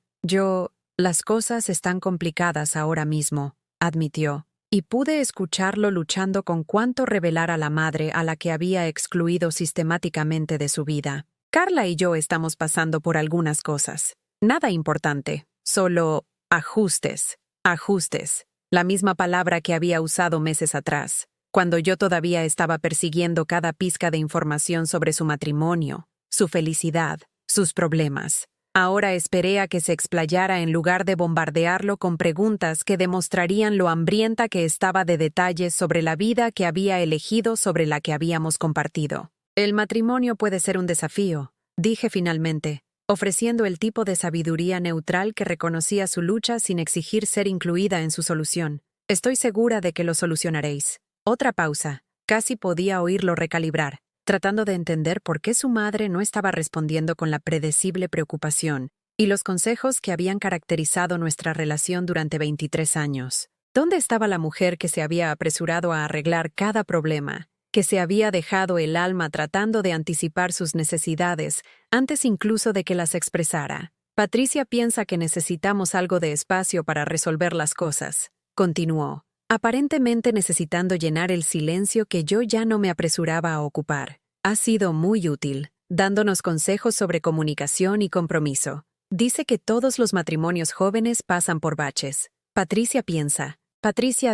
«Las cosas están complicadas ahora mismo», admitió, y pude escucharlo luchando con cuánto revelar a la madre a la que había excluido sistemáticamente de su vida. «Carla y yo estamos pasando por algunas cosas. Nada importante, solo ajustes. Ajustes», la misma palabra que había usado meses atrás, cuando yo todavía estaba persiguiendo cada pizca de información sobre su matrimonio, su felicidad, sus problemas. Ahora esperé a que se explayara en lugar de bombardearlo con preguntas que demostrarían lo hambrienta que estaba de detalles sobre la vida que había elegido, sobre la que habíamos compartido. «El matrimonio puede ser un desafío», dije finalmente, ofreciendo el tipo de sabiduría neutral que reconocía su lucha sin exigir ser incluida en su solución. «Estoy segura de que lo solucionaréis». Otra pausa. Casi podía oírlo recalibrar, tratando de entender por qué su madre no estaba respondiendo con la predecible preocupación y los consejos que habían caracterizado nuestra relación durante 23 años. ¿Dónde estaba la mujer que se había apresurado a arreglar cada problema, que se había dejado el alma tratando de anticipar sus necesidades antes incluso de que las expresara? «Patricia piensa que necesitamos algo de espacio para resolver las cosas», continuó, aparentemente necesitando llenar el silencio que yo ya no me apresuraba a ocupar. «Ha sido muy útil, dándonos consejos sobre comunicación y compromiso. Dice que todos los matrimonios jóvenes pasan por baches. Patricia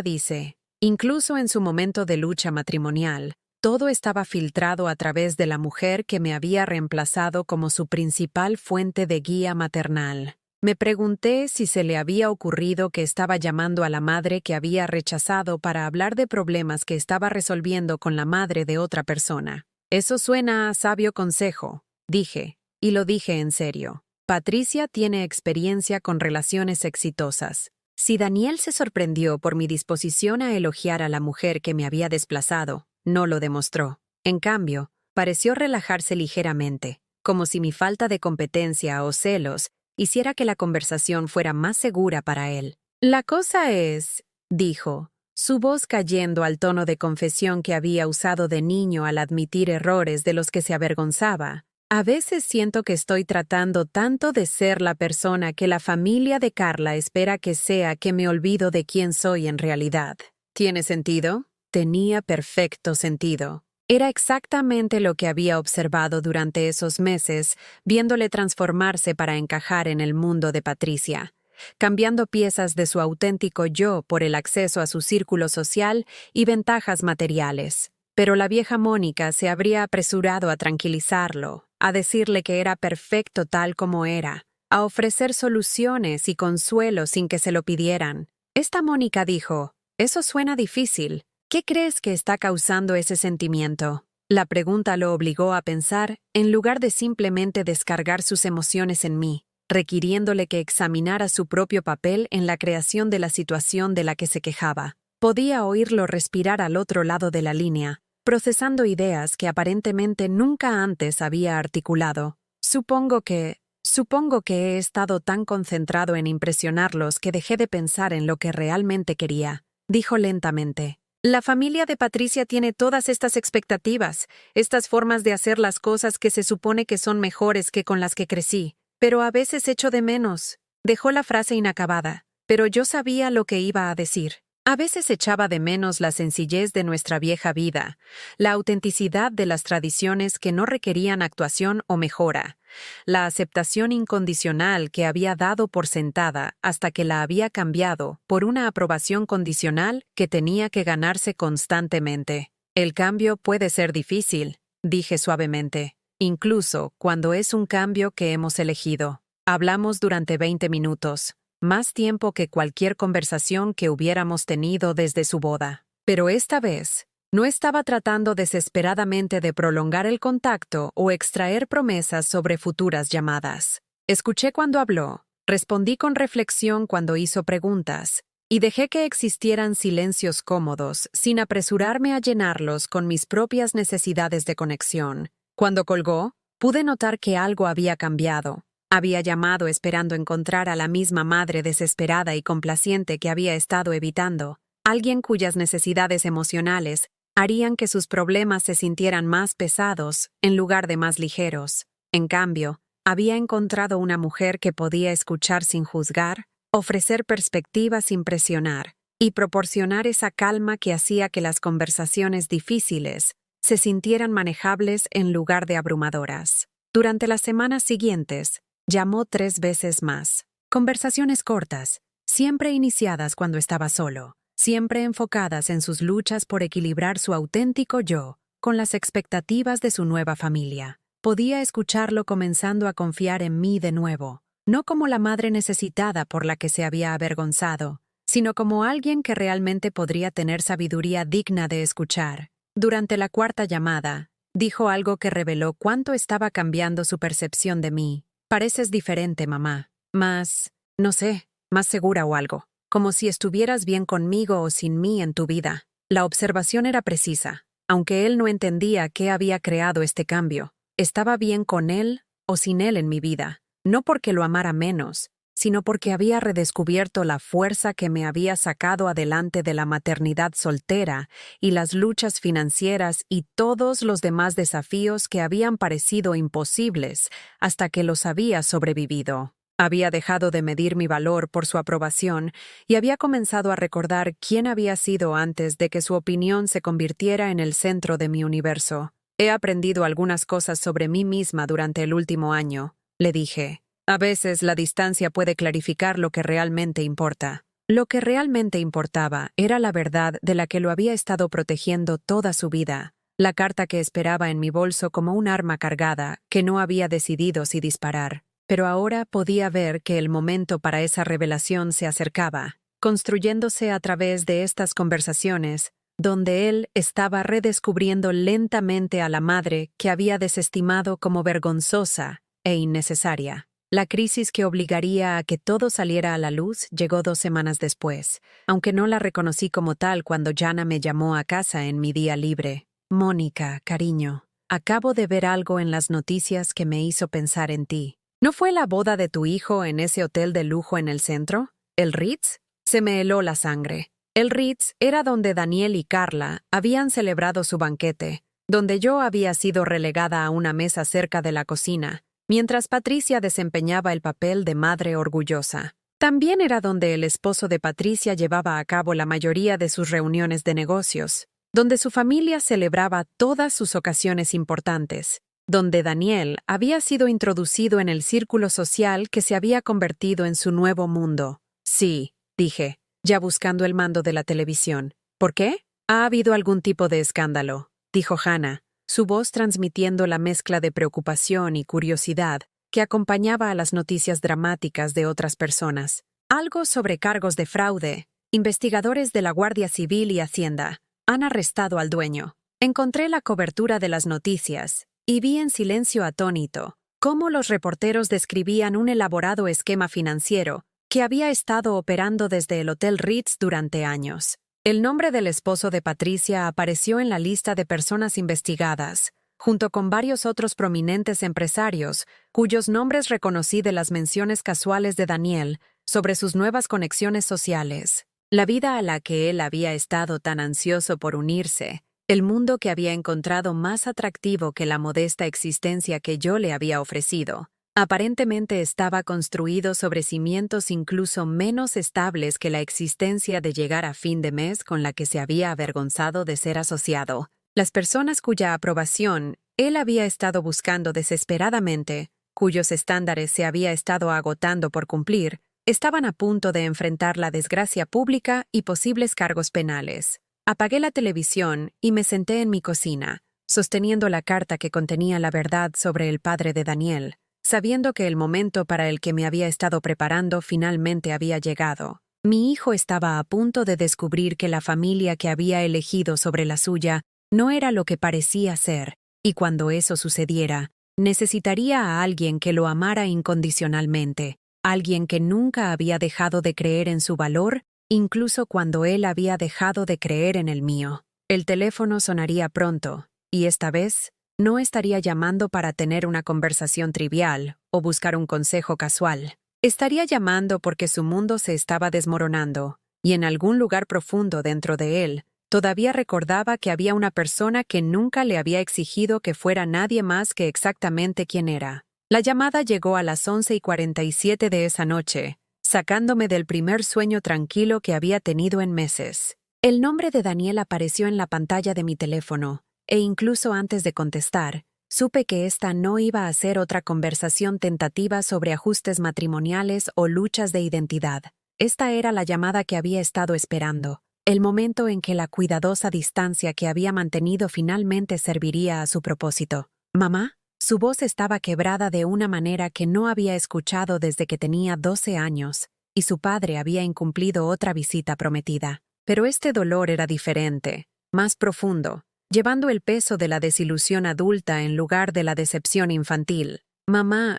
dice, incluso en su momento de lucha matrimonial, todo estaba filtrado a través de la mujer que me había reemplazado como su principal fuente de guía maternal». Me pregunté si se le había ocurrido que estaba llamando a la madre que había rechazado para hablar de problemas que estaba resolviendo con la madre de otra persona. «Eso suena a sabio consejo», dije, y lo dije en serio. «Patricia tiene experiencia con relaciones exitosas». Si Daniel se sorprendió por mi disposición a elogiar a la mujer que me había desplazado, no lo demostró. En cambio, pareció relajarse ligeramente, como si mi falta de competencia o celos hiciera que la conversación fuera más segura para él. «La cosa es», dijo, su voz cayendo al tono de confesión que había usado de niño al admitir errores de los que se avergonzaba, «a veces siento que estoy tratando tanto de ser la persona que la familia de Carla espera que sea que me olvido de quién soy en realidad». ¿Tiene sentido? Tenía perfecto sentido. Era exactamente lo que había observado durante esos meses, viéndole transformarse para encajar en el mundo de Patricia, cambiando piezas de su auténtico yo por el acceso a su círculo social y ventajas materiales. Pero la vieja Mónica se habría apresurado a tranquilizarlo, a decirle que era perfecto tal como era, a ofrecer soluciones y consuelo sin que se lo pidieran. Esta Mónica dijo: «Eso suena difícil. ¿Qué crees que está causando ese sentimiento?». La pregunta lo obligó a pensar, en lugar de simplemente descargar sus emociones en mí, requiriéndole que examinara su propio papel en la creación de la situación de la que se quejaba. Podía oírlo respirar al otro lado de la línea, procesando ideas que aparentemente nunca antes había articulado. «Supongo que», Supongo que he estado tan concentrado en impresionarlos que dejé de pensar en lo que realmente quería, dijo lentamente. La familia de Patricia tiene todas estas expectativas, estas formas de hacer las cosas que se supone que son mejores que con las que crecí, pero a veces echo de menos. Dejó la frase inacabada, pero yo sabía lo que iba a decir. A veces echaba de menos la sencillez de nuestra vieja vida, la autenticidad de las tradiciones que no requerían actuación o mejora, la aceptación incondicional que había dado por sentada hasta que la había cambiado por una aprobación condicional que tenía que ganarse constantemente. El cambio puede ser difícil, dije suavemente, incluso cuando es un cambio que hemos elegido. Hablamos durante 20 minutos. Más tiempo que cualquier conversación que hubiéramos tenido desde su boda. Pero esta vez, no estaba tratando desesperadamente de prolongar el contacto o extraer promesas sobre futuras llamadas. Escuché cuando habló, respondí con reflexión cuando hizo preguntas, y dejé que existieran silencios cómodos, sin apresurarme a llenarlos con mis propias necesidades de conexión. Cuando colgó, pude notar que algo había cambiado. Había llamado esperando encontrar a la misma madre desesperada y complaciente que había estado evitando, alguien cuyas necesidades emocionales harían que sus problemas se sintieran más pesados en lugar de más ligeros. En cambio, había encontrado una mujer que podía escuchar sin juzgar, ofrecer perspectivas sin presionar, y proporcionar esa calma que hacía que las conversaciones difíciles se sintieran manejables en lugar de abrumadoras. Durante las semanas siguientes, llamó 3 veces más. Conversaciones cortas, siempre iniciadas cuando estaba solo, siempre enfocadas en sus luchas por equilibrar su auténtico yo con las expectativas de su nueva familia. Podía escucharlo comenzando a confiar en mí de nuevo, no como la madre necesitada por la que se había avergonzado, sino como alguien que realmente podría tener sabiduría digna de escuchar. Durante la 4ª llamada, dijo algo que reveló cuánto estaba cambiando su percepción de mí. Pareces diferente, mamá. No sé, más segura o algo. Como si estuvieras bien conmigo o sin mí en tu vida. La observación era precisa, aunque él no entendía qué había creado este cambio. Estaba bien con él o sin él en mi vida, no porque lo amara menos, sino porque había redescubierto la fuerza que me había sacado adelante de la maternidad soltera y las luchas financieras y todos los demás desafíos que habían parecido imposibles hasta que los había sobrevivido. Había dejado de medir mi valor por su aprobación y había comenzado a recordar quién había sido antes de que su opinión se convirtiera en el centro de mi universo. He aprendido algunas cosas sobre mí misma durante el último año, le dije. A veces la distancia puede clarificar lo que realmente importa. Lo que realmente importaba era la verdad de la que lo había estado protegiendo toda su vida, la carta que esperaba en mi bolso como un arma cargada que no había decidido si disparar. Pero ahora podía ver que el momento para esa revelación se acercaba, construyéndose a través de estas conversaciones, donde él estaba redescubriendo lentamente a la madre que había desestimado como vergonzosa e innecesaria. La crisis que obligaría a que todo saliera a la luz llegó 2 semanas después, aunque no la reconocí como tal cuando Jana me llamó a casa en mi día libre. Mónica, cariño, acabo de ver algo en las noticias que me hizo pensar en ti. ¿No fue la boda de tu hijo en ese hotel de lujo en el centro? ¿El Ritz? Se me heló la sangre. El Ritz era donde Daniel y Carla habían celebrado su banquete, donde yo había sido relegada a una mesa cerca de la cocina, mientras Patricia desempeñaba el papel de madre orgullosa. También era donde el esposo de Patricia llevaba a cabo la mayoría de sus reuniones de negocios, donde su familia celebraba todas sus ocasiones importantes, donde Daniel había sido introducido en el círculo social que se había convertido en su nuevo mundo. Sí, dije, ya buscando el mando de la televisión. ¿Por qué? Ha habido algún tipo de escándalo, dijo Hannah, su voz transmitiendo la mezcla de preocupación y curiosidad que acompañaba a las noticias dramáticas de otras personas. Algo sobre cargos de fraude. Investigadores de la Guardia Civil y Hacienda han arrestado al dueño. Encontré la cobertura de las noticias y vi en silencio atónito cómo los reporteros describían un elaborado esquema financiero que había estado operando desde el Hotel Ritz durante años. El nombre del esposo de Patricia apareció en la lista de personas investigadas, junto con varios otros prominentes empresarios, cuyos nombres reconocí de las menciones casuales de Daniel sobre sus nuevas conexiones sociales. La vida a la que él había estado tan ansioso por unirse, el mundo que había encontrado más atractivo que la modesta existencia que yo le había ofrecido, aparentemente estaba construido sobre cimientos incluso menos estables que la existencia de llegar a fin de mes con la que se había avergonzado de ser asociado. Las personas cuya aprobación él había estado buscando desesperadamente, cuyos estándares se había estado agotando por cumplir, estaban a punto de enfrentar la desgracia pública y posibles cargos penales. Apagué la televisión y me senté en mi cocina, sosteniendo la carta que contenía la verdad sobre el padre de Daniel, sabiendo que el momento para el que me había estado preparando finalmente había llegado. Mi hijo estaba a punto de descubrir que la familia que había elegido sobre la suya no era lo que parecía ser, y cuando eso sucediera, necesitaría a alguien que lo amara incondicionalmente, alguien que nunca había dejado de creer en su valor, incluso cuando él había dejado de creer en el mío. El teléfono sonaría pronto, y esta vez no estaría llamando para tener una conversación trivial o buscar un consejo casual. Estaría llamando porque su mundo se estaba desmoronando, y en algún lugar profundo dentro de él, todavía recordaba que había una persona que nunca le había exigido que fuera nadie más que exactamente quien era. La llamada llegó a las 11:47 de esa noche, sacándome del primer sueño tranquilo que había tenido en meses. El nombre de Daniel apareció en la pantalla de mi teléfono, e incluso antes de contestar, supe que esta no iba a ser otra conversación tentativa sobre ajustes matrimoniales o luchas de identidad. Esta era la llamada que había estado esperando, el momento en que la cuidadosa distancia que había mantenido finalmente serviría a su propósito. «¿Mamá?» Su voz estaba quebrada de una manera que no había escuchado desde que tenía 12 años, y su padre había incumplido otra visita prometida. Pero este dolor era diferente, más profundo, llevando el peso de la desilusión adulta en lugar de la decepción infantil. «Mamá,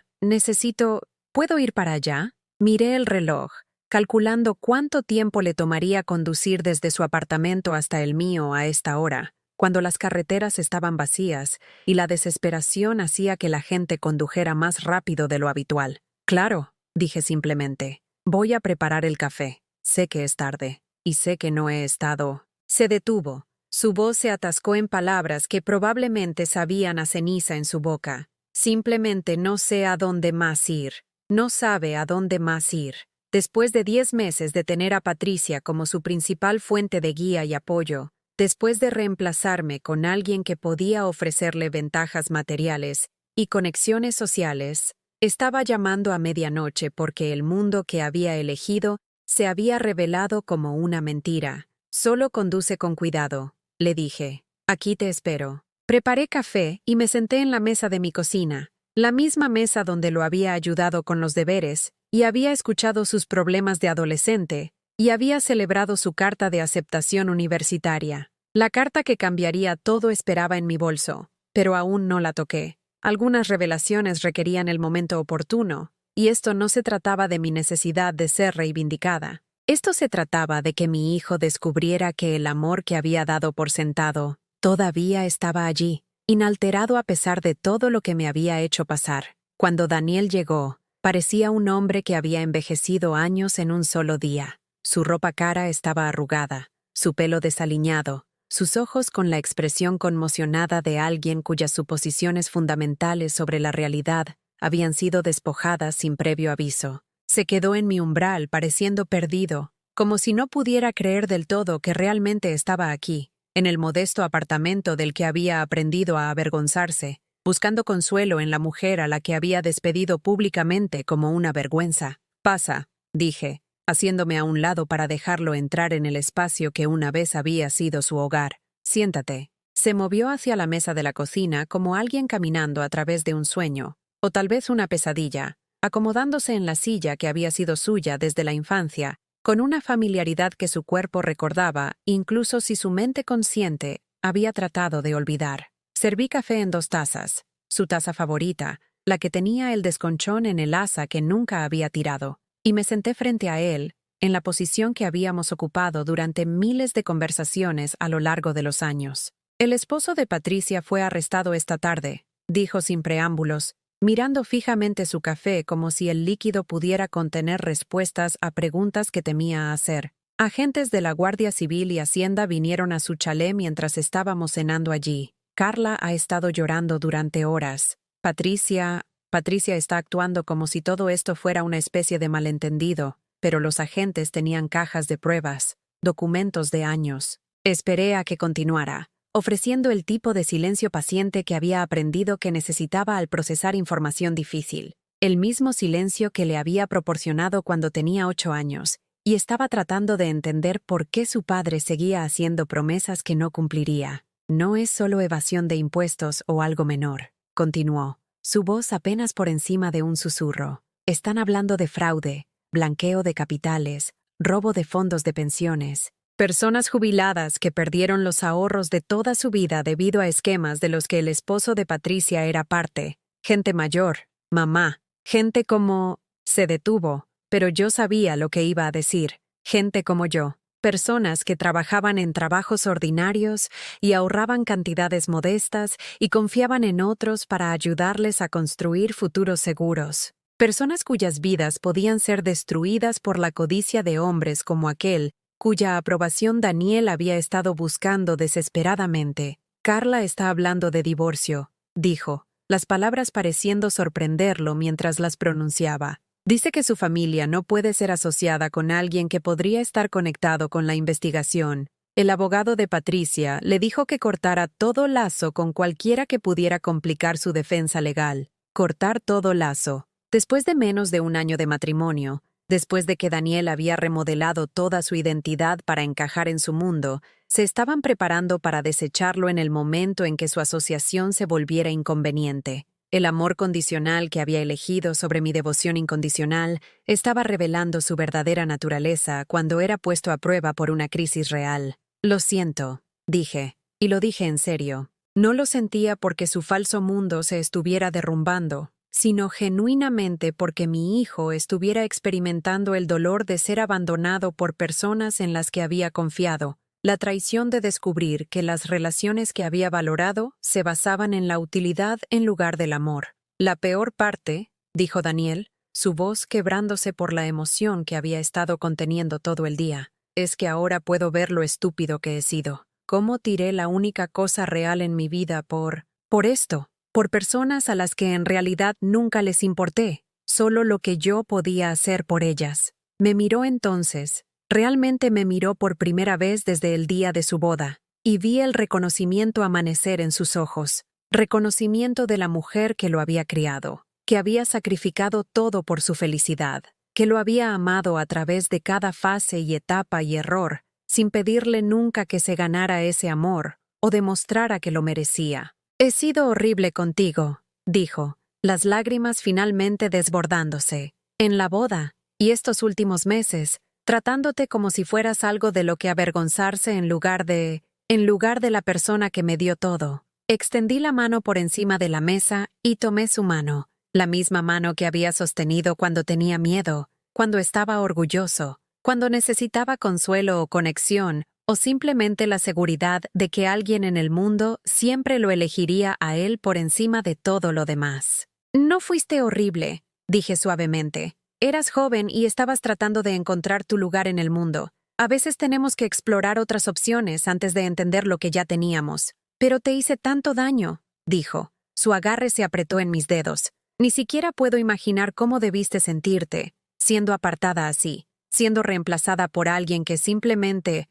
¿puedo ir para allá?» Miré el reloj, calculando cuánto tiempo le tomaría conducir desde su apartamento hasta el mío a esta hora, cuando las carreteras estaban vacías y la desesperación hacía que la gente condujera más rápido de lo habitual. «Claro», dije simplemente. «Voy a preparar el café. Sé que es tarde, y sé que no he estado». Se detuvo. Su voz se atascó en palabras que probablemente sabían a ceniza en su boca. «Simplemente no sé a dónde más ir. No sabe a dónde más ir». Después de 10 meses de tener a Patricia como su principal fuente de guía y apoyo, después de reemplazarme con alguien que podía ofrecerle ventajas materiales y conexiones sociales, estaba llamando a medianoche porque el mundo que había elegido se había revelado como una mentira. «Solo conduce con cuidado», le dije. «Aquí te espero». Preparé café y me senté en la mesa de mi cocina, la misma mesa donde lo había ayudado con los deberes, y había escuchado sus problemas de adolescente, y había celebrado su carta de aceptación universitaria. La carta que cambiaría todo esperaba en mi bolso, pero aún no la toqué. Algunas revelaciones requerían el momento oportuno, y esto no se trataba de mi necesidad de ser reivindicada. Esto se trataba de que mi hijo descubriera que el amor que había dado por sentado todavía estaba allí, inalterado a pesar de todo lo que me había hecho pasar. Cuando Daniel llegó, parecía un hombre que había envejecido años en un solo día. Su ropa cara estaba arrugada, su pelo desaliñado, sus ojos con la expresión conmocionada de alguien cuyas suposiciones fundamentales sobre la realidad habían sido despojadas sin previo aviso. Se quedó en mi umbral pareciendo perdido, como si no pudiera creer del todo que realmente estaba aquí, en el modesto apartamento del que había aprendido a avergonzarse, buscando consuelo en la mujer a la que había despedido públicamente como una vergüenza. «Pasa», dije, haciéndome a un lado para dejarlo entrar en el espacio que una vez había sido su hogar. «Siéntate». Se movió hacia la mesa de la cocina como alguien caminando a través de un sueño, o tal vez una pesadilla, acomodándose en la silla que había sido suya desde la infancia, con una familiaridad que su cuerpo recordaba, incluso si su mente consciente había tratado de olvidar. Serví café en 2 tazas, su taza favorita, la que tenía el desconchón en el asa que nunca había tirado, y me senté frente a él, en la posición que habíamos ocupado durante miles de conversaciones a lo largo de los años. El esposo de Patricia fue arrestado esta tarde, dijo sin preámbulos, mirando fijamente su café como si el líquido pudiera contener respuestas a preguntas que temía hacer. Agentes de la Guardia Civil y Hacienda vinieron a su chalet mientras estábamos cenando allí. Carla ha estado llorando durante horas. Patricia está actuando como si todo esto fuera una especie de malentendido, pero los agentes tenían cajas de pruebas, documentos de años. Esperé a que continuara, ofreciendo el tipo de silencio paciente que había aprendido que necesitaba al procesar información difícil. El mismo silencio que le había proporcionado cuando tenía 8 años, y estaba tratando de entender por qué su padre seguía haciendo promesas que no cumpliría. No es solo evasión de impuestos o algo menor, continuó, su voz apenas por encima de un susurro. Están hablando de fraude, blanqueo de capitales, robo de fondos de pensiones. Personas jubiladas que perdieron los ahorros de toda su vida debido a esquemas de los que el esposo de Patricia era parte. Gente mayor, mamá, gente como... Se detuvo, pero yo sabía lo que iba a decir. Gente como yo. Personas que trabajaban en trabajos ordinarios y ahorraban cantidades modestas y confiaban en otros para ayudarles a construir futuros seguros. Personas cuyas vidas podían ser destruidas por la codicia de hombres como aquel, cuya aprobación Daniel había estado buscando desesperadamente. Carla está hablando de divorcio, dijo, las palabras pareciendo sorprenderlo mientras las pronunciaba. Dice que su familia no puede ser asociada con alguien que podría estar conectado con la investigación. El abogado de Patricia le dijo que cortara todo lazo con cualquiera que pudiera complicar su defensa legal. Cortar todo lazo. Después de menos de un año de matrimonio, después de que Daniel había remodelado toda su identidad para encajar en su mundo, se estaban preparando para desecharlo en el momento en que su asociación se volviera inconveniente. El amor condicional que había elegido sobre mi devoción incondicional estaba revelando su verdadera naturaleza cuando era puesto a prueba por una crisis real. Lo siento, dije, y lo dije en serio. No lo sentía porque su falso mundo se estuviera derrumbando, sino genuinamente porque mi hijo estuviera experimentando el dolor de ser abandonado por personas en las que había confiado, la traición de descubrir que las relaciones que había valorado se basaban en la utilidad en lugar del amor. La peor parte, dijo Daniel, su voz quebrándose por la emoción que había estado conteniendo todo el día, es que ahora puedo ver lo estúpido que he sido. ¿Cómo tiré la única cosa real en mi vida por esto? Por personas a las que en realidad nunca les importé, solo lo que yo podía hacer por ellas. Me miró entonces. Realmente me miró por primera vez desde el día de su boda, y vi el reconocimiento amanecer en sus ojos, reconocimiento de la mujer que lo había criado, que había sacrificado todo por su felicidad, que lo había amado a través de cada fase y etapa y error, sin pedirle nunca que se ganara ese amor o demostrara que lo merecía. He sido horrible contigo, dijo, las lágrimas finalmente desbordándose, en la boda, y estos últimos meses, tratándote como si fueras algo de lo que avergonzarse en lugar de la persona que me dio todo. Extendí la mano por encima de la mesa y tomé su mano, la misma mano que había sostenido cuando tenía miedo, cuando estaba orgulloso, cuando necesitaba consuelo o conexión, o simplemente la seguridad de que alguien en el mundo siempre lo elegiría a él por encima de todo lo demás. No fuiste horrible, dije suavemente. Eras joven y estabas tratando de encontrar tu lugar en el mundo. A veces tenemos que explorar otras opciones antes de entender lo que ya teníamos. Pero te hice tanto daño, dijo. Su agarre se apretó en mis dedos. Ni siquiera puedo imaginar cómo debiste sentirte, siendo apartada así, siendo reemplazada por alguien que simplemente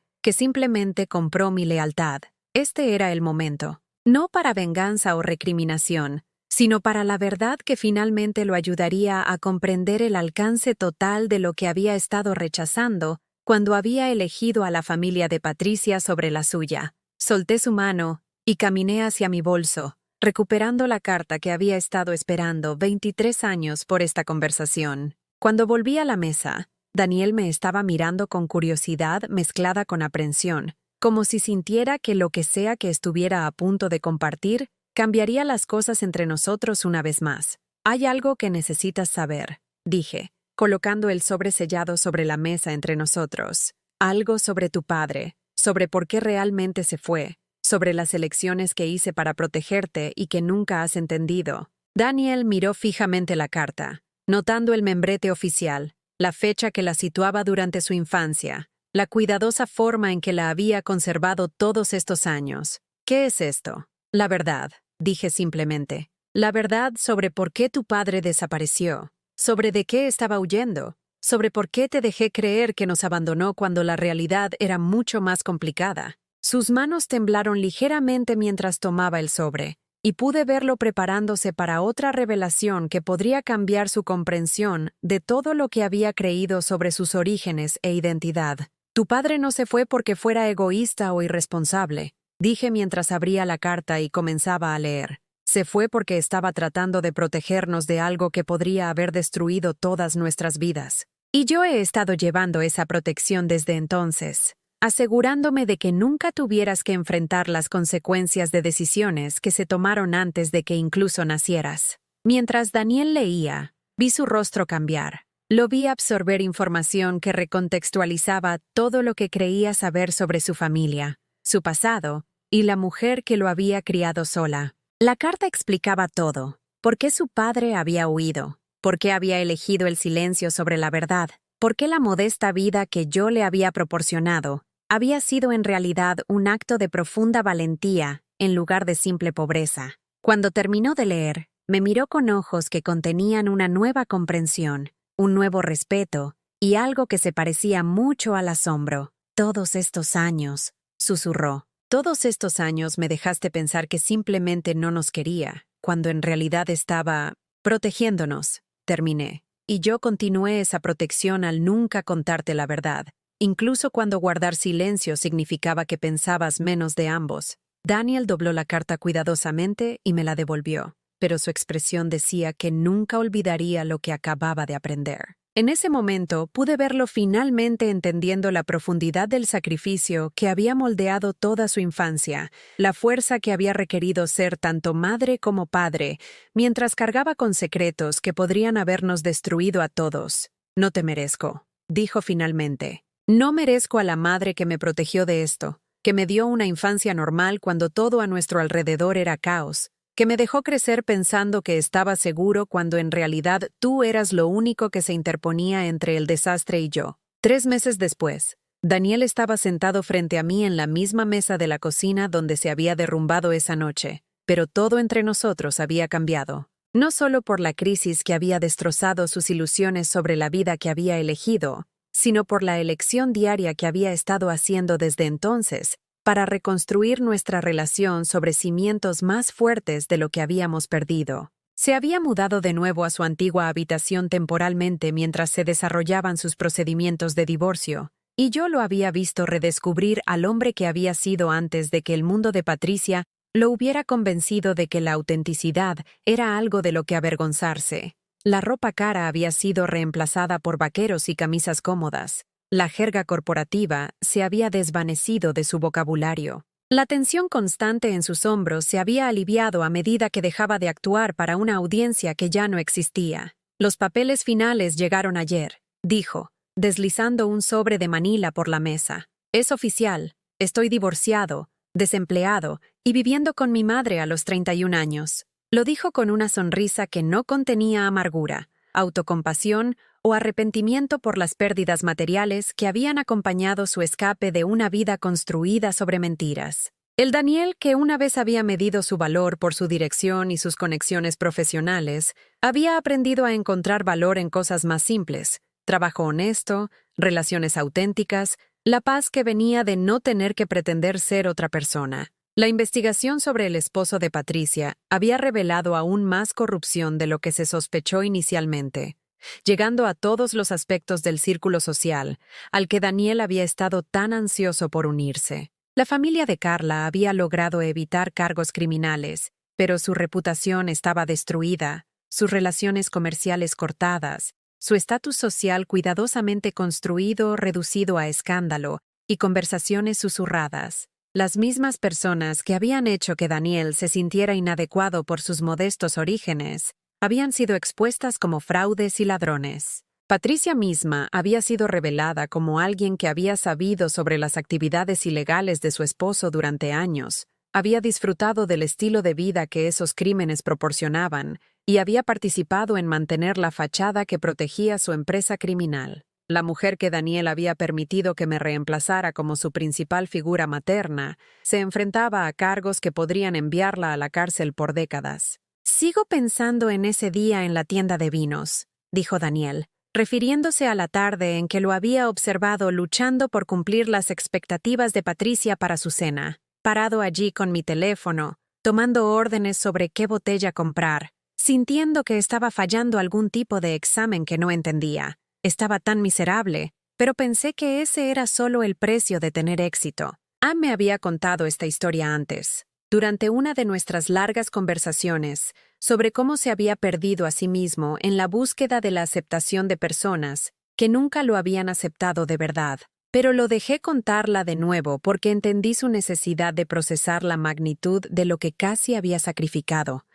compró mi lealtad. Este era el momento. No para venganza o recriminación, sino para la verdad que finalmente lo ayudaría a comprender el alcance total de lo que había estado rechazando cuando había elegido a la familia de Patricia sobre la suya. Solté su mano y caminé hacia mi bolso, recuperando la carta que había estado esperando 23 años por esta conversación. Cuando volví a la mesa, Daniel me estaba mirando con curiosidad mezclada con aprensión, como si sintiera que lo que sea que estuviera a punto de compartir cambiaría las cosas entre nosotros una vez más. Hay algo que necesitas saber, dije, colocando el sobre sellado sobre la mesa entre nosotros. Algo sobre tu padre, sobre por qué realmente se fue, sobre las elecciones que hice para protegerte y que nunca has entendido. Daniel miró fijamente la carta, notando el membrete oficial, la fecha que la situaba durante su infancia, la cuidadosa forma en que la había conservado todos estos años. ¿Qué es esto? La verdad, dije simplemente. La verdad sobre por qué tu padre desapareció, sobre de qué estaba huyendo, sobre por qué te dejé creer que nos abandonó cuando la realidad era mucho más complicada. Sus manos temblaron ligeramente mientras tomaba el sobre, y pude verlo preparándose para otra revelación que podría cambiar su comprensión de todo lo que había creído sobre sus orígenes e identidad. Tu padre no se fue porque fuera egoísta o irresponsable, dije mientras abría la carta y comenzaba a leer. Se fue porque estaba tratando de protegernos de algo que podría haber destruido todas nuestras vidas. Y yo he estado llevando esa protección desde entonces, asegurándome de que nunca tuvieras que enfrentar las consecuencias de decisiones que se tomaron antes de que incluso nacieras. Mientras Daniel leía, vi su rostro cambiar. Lo vi absorber información que recontextualizaba todo lo que creía saber sobre su familia, su pasado y la mujer que lo había criado sola. La carta explicaba todo: por qué su padre había huido, por qué había elegido el silencio sobre la verdad, por qué la modesta vida que yo le había proporcionado había sido en realidad un acto de profunda valentía en lugar de simple pobreza. Cuando terminó de leer, me miró con ojos que contenían una nueva comprensión, un nuevo respeto y algo que se parecía mucho al asombro. Todos estos años, susurró. Todos estos años me dejaste pensar que simplemente no nos quería, cuando en realidad estaba protegiéndonos, terminé. Y yo continué esa protección al nunca contarte la verdad, incluso cuando guardar silencio significaba que pensabas menos de ambos. Daniel dobló la carta cuidadosamente y me la devolvió, pero su expresión decía que nunca olvidaría lo que acababa de aprender. En ese momento pude verlo finalmente entendiendo la profundidad del sacrificio que había moldeado toda su infancia, la fuerza que había requerido ser tanto madre como padre, mientras cargaba con secretos que podrían habernos destruido a todos. No te merezco, dijo finalmente. No merezco a la madre que me protegió de esto, que me dio una infancia normal cuando todo a nuestro alrededor era caos, que me dejó crecer pensando que estaba seguro cuando en realidad tú eras lo único que se interponía entre el desastre y yo. 3 meses después, Daniel estaba sentado frente a mí en la misma mesa de la cocina donde se había derrumbado esa noche, pero todo entre nosotros había cambiado. No solo por la crisis que había destrozado sus ilusiones sobre la vida que había elegido, sino por la elección diaria que había estado haciendo desde entonces para reconstruir nuestra relación sobre cimientos más fuertes de lo que habíamos perdido. Se había mudado de nuevo a su antigua habitación temporalmente mientras se desarrollaban sus procedimientos de divorcio, y yo lo había visto redescubrir al hombre que había sido antes de que el mundo de Patricia lo hubiera convencido de que la autenticidad era algo de lo que avergonzarse. La ropa cara había sido reemplazada por vaqueros y camisas cómodas. La jerga corporativa se había desvanecido de su vocabulario. La tensión constante en sus hombros se había aliviado a medida que dejaba de actuar para una audiencia que ya no existía. Los papeles finales llegaron ayer, dijo, deslizando un sobre de Manila por la mesa. Es oficial, estoy divorciado, desempleado y viviendo con mi madre a los 31 años. Lo dijo con una sonrisa que no contenía amargura, autocompasión o arrepentimiento por las pérdidas materiales que habían acompañado su escape de una vida construida sobre mentiras. El Daniel, que una vez había medido su valor por su dirección y sus conexiones profesionales, había aprendido a encontrar valor en cosas más simples: trabajo honesto, relaciones auténticas, la paz que venía de no tener que pretender ser otra persona. La investigación sobre el esposo de Patricia había revelado aún más corrupción de lo que se sospechó inicialmente, llegando a todos los aspectos del círculo social, al que Daniel había estado tan ansioso por unirse. La familia de Carla había logrado evitar cargos criminales, pero su reputación estaba destruida, sus relaciones comerciales cortadas, su estatus social cuidadosamente construido reducido a escándalo y conversaciones susurradas. Las mismas personas que habían hecho que Daniel se sintiera inadecuado por sus modestos orígenes habían sido expuestas como fraudes y ladrones. Patricia misma había sido revelada como alguien que había sabido sobre las actividades ilegales de su esposo durante años, Había disfrutado del estilo de vida que esos crímenes proporcionaban y había participado en mantener la fachada que protegía su empresa criminal. La mujer que Daniel había permitido que me reemplazara como su principal figura materna se enfrentaba a cargos que podrían enviarla a la cárcel por décadas. «Sigo pensando en ese día en la tienda de vinos», dijo Daniel, refiriéndose a la tarde en que lo había observado luchando por cumplir las expectativas de Patricia para su cena, parado allí con mi teléfono, tomando órdenes sobre qué botella comprar, sintiendo que estaba fallando algún tipo de examen que no entendía. Estaba tan miserable, pero pensé que ese era solo el precio de tener éxito. Anne me había contado esta historia antes, durante una de nuestras largas conversaciones sobre cómo se había perdido a sí mismo en la búsqueda de la aceptación de personas que nunca lo habían aceptado de verdad. Pero lo dejé contarla de nuevo porque entendí su necesidad de procesar la magnitud de lo que casi había sacrificado,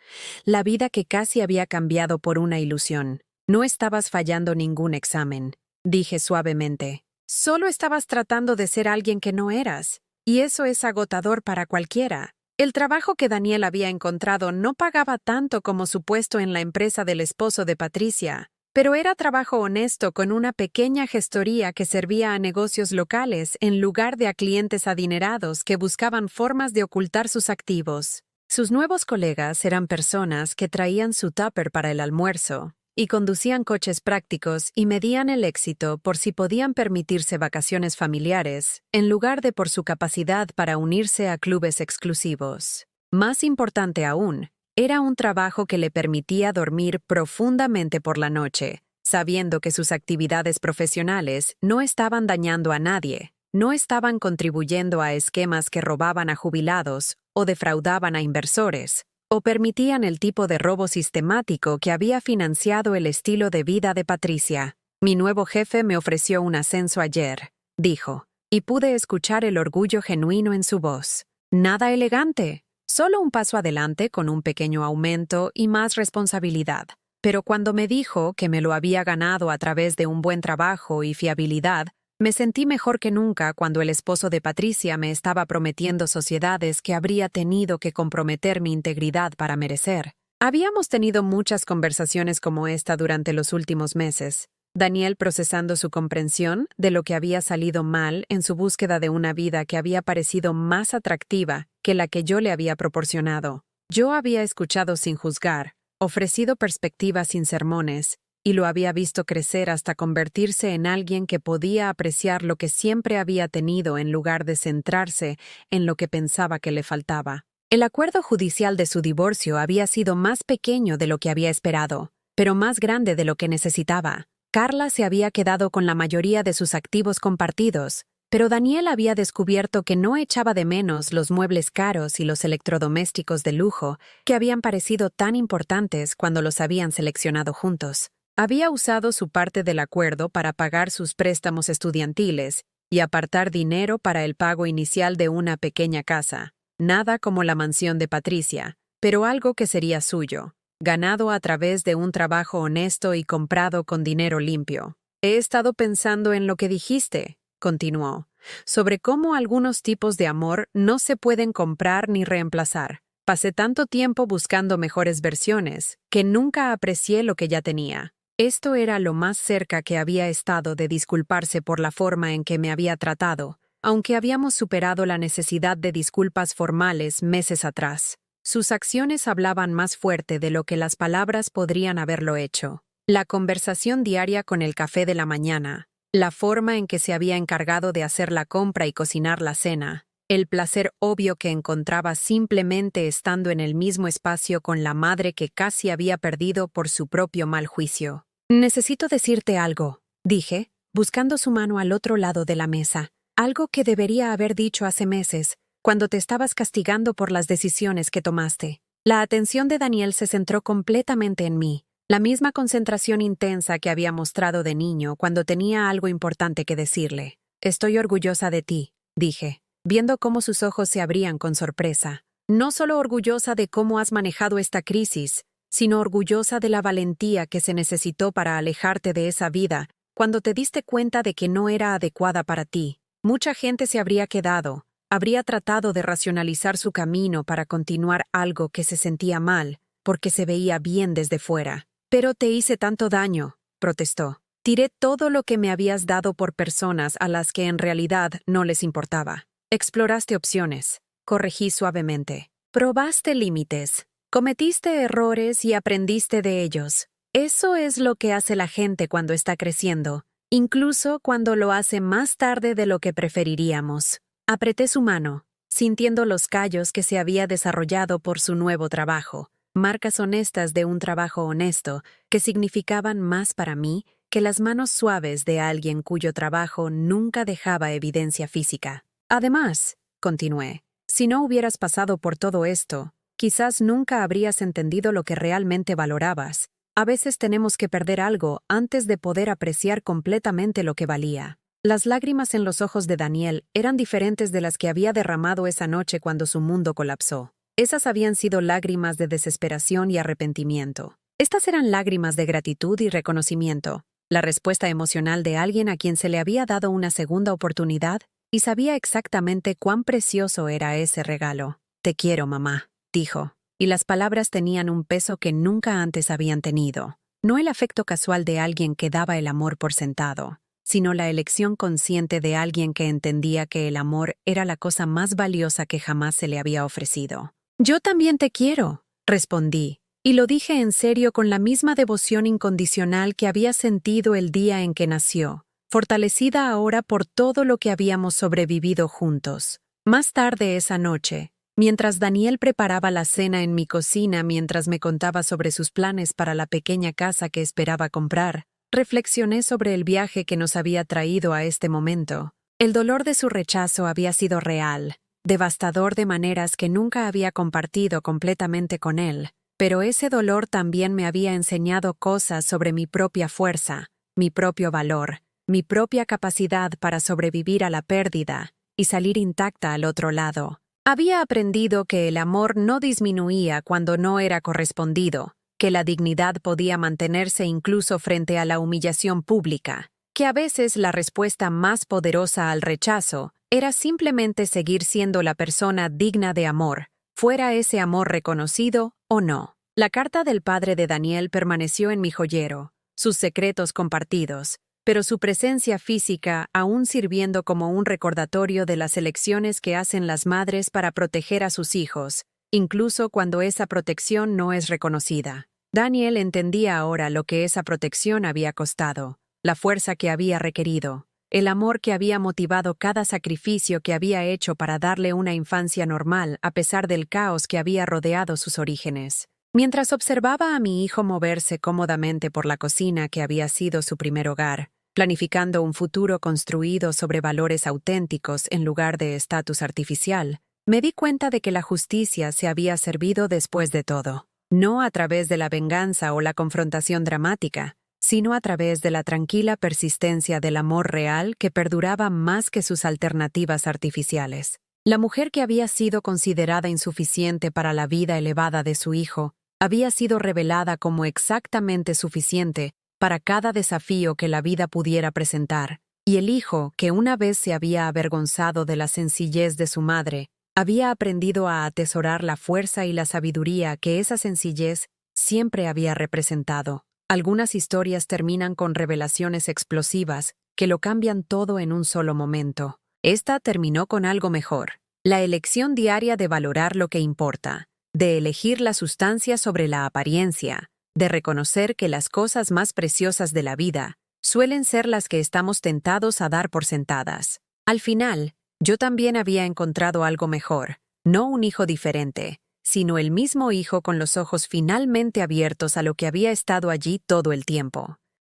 la vida que casi había cambiado por una ilusión. «No estabas fallando ningún examen», dije suavemente. «Solo estabas tratando de ser alguien que no eras, y eso es agotador para cualquiera». El trabajo que Daniel había encontrado no pagaba tanto como su puesto en la empresa del esposo de Patricia, pero era trabajo honesto con una pequeña gestoría que servía a negocios locales en lugar de a clientes adinerados que buscaban formas de ocultar sus activos. Sus nuevos colegas eran personas que traían su tupper para el almuerzo y conducían coches prácticos y medían el éxito por si podían permitirse vacaciones familiares, en lugar de por su capacidad para unirse a clubes exclusivos. Más importante aún, era un trabajo que le permitía dormir profundamente por la noche, sabiendo que sus actividades profesionales no estaban dañando a nadie, no estaban contribuyendo a esquemas que robaban a jubilados o defraudaban a inversores, o permitían el tipo de robo sistemático que había financiado el estilo de vida de Patricia. «Mi nuevo jefe me ofreció un ascenso ayer», dijo, y pude escuchar el orgullo genuino en su voz. «Nada elegante, solo un paso adelante con un pequeño aumento y más responsabilidad. Pero cuando me dijo que me lo había ganado a través de un buen trabajo y fiabilidad, me sentí mejor que nunca cuando el esposo de Patricia me estaba prometiendo sociedades que habría tenido que comprometer mi integridad para merecer». Habíamos tenido muchas conversaciones como esta durante los últimos meses, Daniel procesando su comprensión de lo que había salido mal en su búsqueda de una vida que había parecido más atractiva que la que yo le había proporcionado. Yo había escuchado sin juzgar, ofrecido perspectivas sin sermones, y lo había visto crecer hasta convertirse en alguien que podía apreciar lo que siempre había tenido en lugar de centrarse en lo que pensaba que le faltaba. El acuerdo judicial de su divorcio había sido más pequeño de lo que había esperado, pero más grande de lo que necesitaba. Carla se había quedado con la mayoría de sus activos compartidos, pero Daniel había descubierto que no echaba de menos los muebles caros y los electrodomésticos de lujo que habían parecido tan importantes cuando los habían seleccionado juntos. Había usado su parte del acuerdo para pagar sus préstamos estudiantiles y apartar dinero para el pago inicial de una pequeña casa. Nada como la mansión de Patricia, pero algo que sería suyo, ganado a través de un trabajo honesto y comprado con dinero limpio. «He estado pensando en lo que dijiste», continuó, «sobre cómo algunos tipos de amor no se pueden comprar ni reemplazar. Pasé tanto tiempo buscando mejores versiones que nunca aprecié lo que ya tenía». Esto era lo más cerca que había estado de disculparse por la forma en que me había tratado, aunque habíamos superado la necesidad de disculpas formales meses atrás. Sus acciones hablaban más fuerte de lo que las palabras podrían haberlo hecho. La conversación diaria con el café de la mañana, la forma en que se había encargado de hacer la compra y cocinar la cena, el placer obvio que encontraba simplemente estando en el mismo espacio con la madre que casi había perdido por su propio mal juicio. «Necesito decirte algo», dije, buscando su mano al otro lado de la mesa. «Algo que debería haber dicho hace meses, cuando te estabas castigando por las decisiones que tomaste». La atención de Daniel se centró completamente en mí, la misma concentración intensa que había mostrado de niño cuando tenía algo importante que decirle. «Estoy orgullosa de ti», dije, viendo cómo sus ojos se abrían con sorpresa. «No solo orgullosa de cómo has manejado esta crisis, sino orgullosa de la valentía que se necesitó para alejarte de esa vida cuando te diste cuenta de que no era adecuada para ti. Mucha gente se habría quedado, Habría tratado de racionalizar su camino para continuar algo que se sentía mal, porque se veía bien desde fuera. Pero te hice tanto daño, protestó. Tiré todo lo que me habías dado por personas a las que en realidad no les importaba. Exploraste opciones, corregí suavemente. Probaste límites. Cometiste errores y aprendiste de ellos. Eso es lo que hace la gente cuando está creciendo, incluso cuando lo hace más tarde de lo que preferiríamos. Apreté su mano, sintiendo los callos que se había desarrollado por su nuevo trabajo, marcas honestas de un trabajo honesto que significaban más para mí que las manos suaves de alguien cuyo trabajo nunca dejaba evidencia física. Además, continué, si no hubieras pasado por todo esto, quizás nunca habrías entendido lo que realmente valorabas. A veces tenemos que perder algo antes de poder apreciar completamente lo que valía. Las lágrimas en los ojos de Daniel eran diferentes de las que había derramado esa noche cuando su mundo colapsó. Esas habían sido lágrimas de desesperación y arrepentimiento. Estas eran lágrimas de gratitud y reconocimiento, la respuesta emocional de alguien a quien se le había dado una segunda oportunidad y sabía exactamente cuán precioso era ese regalo. Te quiero, mamá, dijo, y las palabras tenían un peso que nunca antes habían tenido. No el afecto casual de alguien que daba el amor por sentado, sino la elección consciente de alguien que entendía que el amor era la cosa más valiosa que jamás se le había ofrecido. Yo también te quiero, respondí, y lo dije en serio con la misma devoción incondicional que había sentido el día en que nació, fortalecida ahora por todo lo que habíamos sobrevivido juntos. Más tarde esa noche, mientras Daniel preparaba la cena en mi cocina mientras me contaba sobre sus planes para la pequeña casa que esperaba comprar, reflexioné sobre el viaje que nos había traído a este momento. El dolor de su rechazo había sido real, devastador de maneras que nunca había compartido completamente con él, pero ese dolor también me había enseñado cosas sobre mi propia fuerza, mi propio valor, mi propia capacidad para sobrevivir a la pérdida y salir intacta al otro lado. Había aprendido que el amor no disminuía cuando no era correspondido, que la dignidad podía mantenerse incluso frente a la humillación pública, que a veces la respuesta más poderosa al rechazo era simplemente seguir siendo la persona digna de amor, fuera ese amor reconocido o no. La carta del padre de Daniel permaneció en mi joyero, sus secretos compartidos, pero su presencia física aún sirviendo como un recordatorio de las elecciones que hacen las madres para proteger a sus hijos, incluso cuando esa protección no es reconocida. Daniel entendía ahora lo que esa protección había costado, la fuerza que había requerido, el amor que había motivado cada sacrificio que había hecho para darle una infancia normal a pesar del caos que había rodeado sus orígenes. Mientras observaba a mi hijo moverse cómodamente por la cocina que había sido su primer hogar, planificando un futuro construido sobre valores auténticos en lugar de estatus artificial, me di cuenta de que la justicia se había servido después de todo, no a través de la venganza o la confrontación dramática, sino a través de la tranquila persistencia del amor real que perduraba más que sus alternativas artificiales. La mujer que había sido considerada insuficiente para la vida elevada de su hijo había sido revelada como exactamente suficiente para cada desafío que la vida pudiera presentar, y el hijo, que una vez se había avergonzado de la sencillez de su madre, había aprendido a atesorar la fuerza y la sabiduría que esa sencillez siempre había representado. Algunas historias terminan con revelaciones explosivas que lo cambian todo en un solo momento. Esta terminó con algo mejor: la elección diaria de valorar lo que importa, de elegir la sustancia sobre la apariencia, de reconocer que las cosas más preciosas de la vida suelen ser las que estamos tentados a dar por sentadas. Al final, yo también había encontrado algo mejor, no un hijo diferente, sino el mismo hijo con los ojos finalmente abiertos a lo que había estado allí todo el tiempo.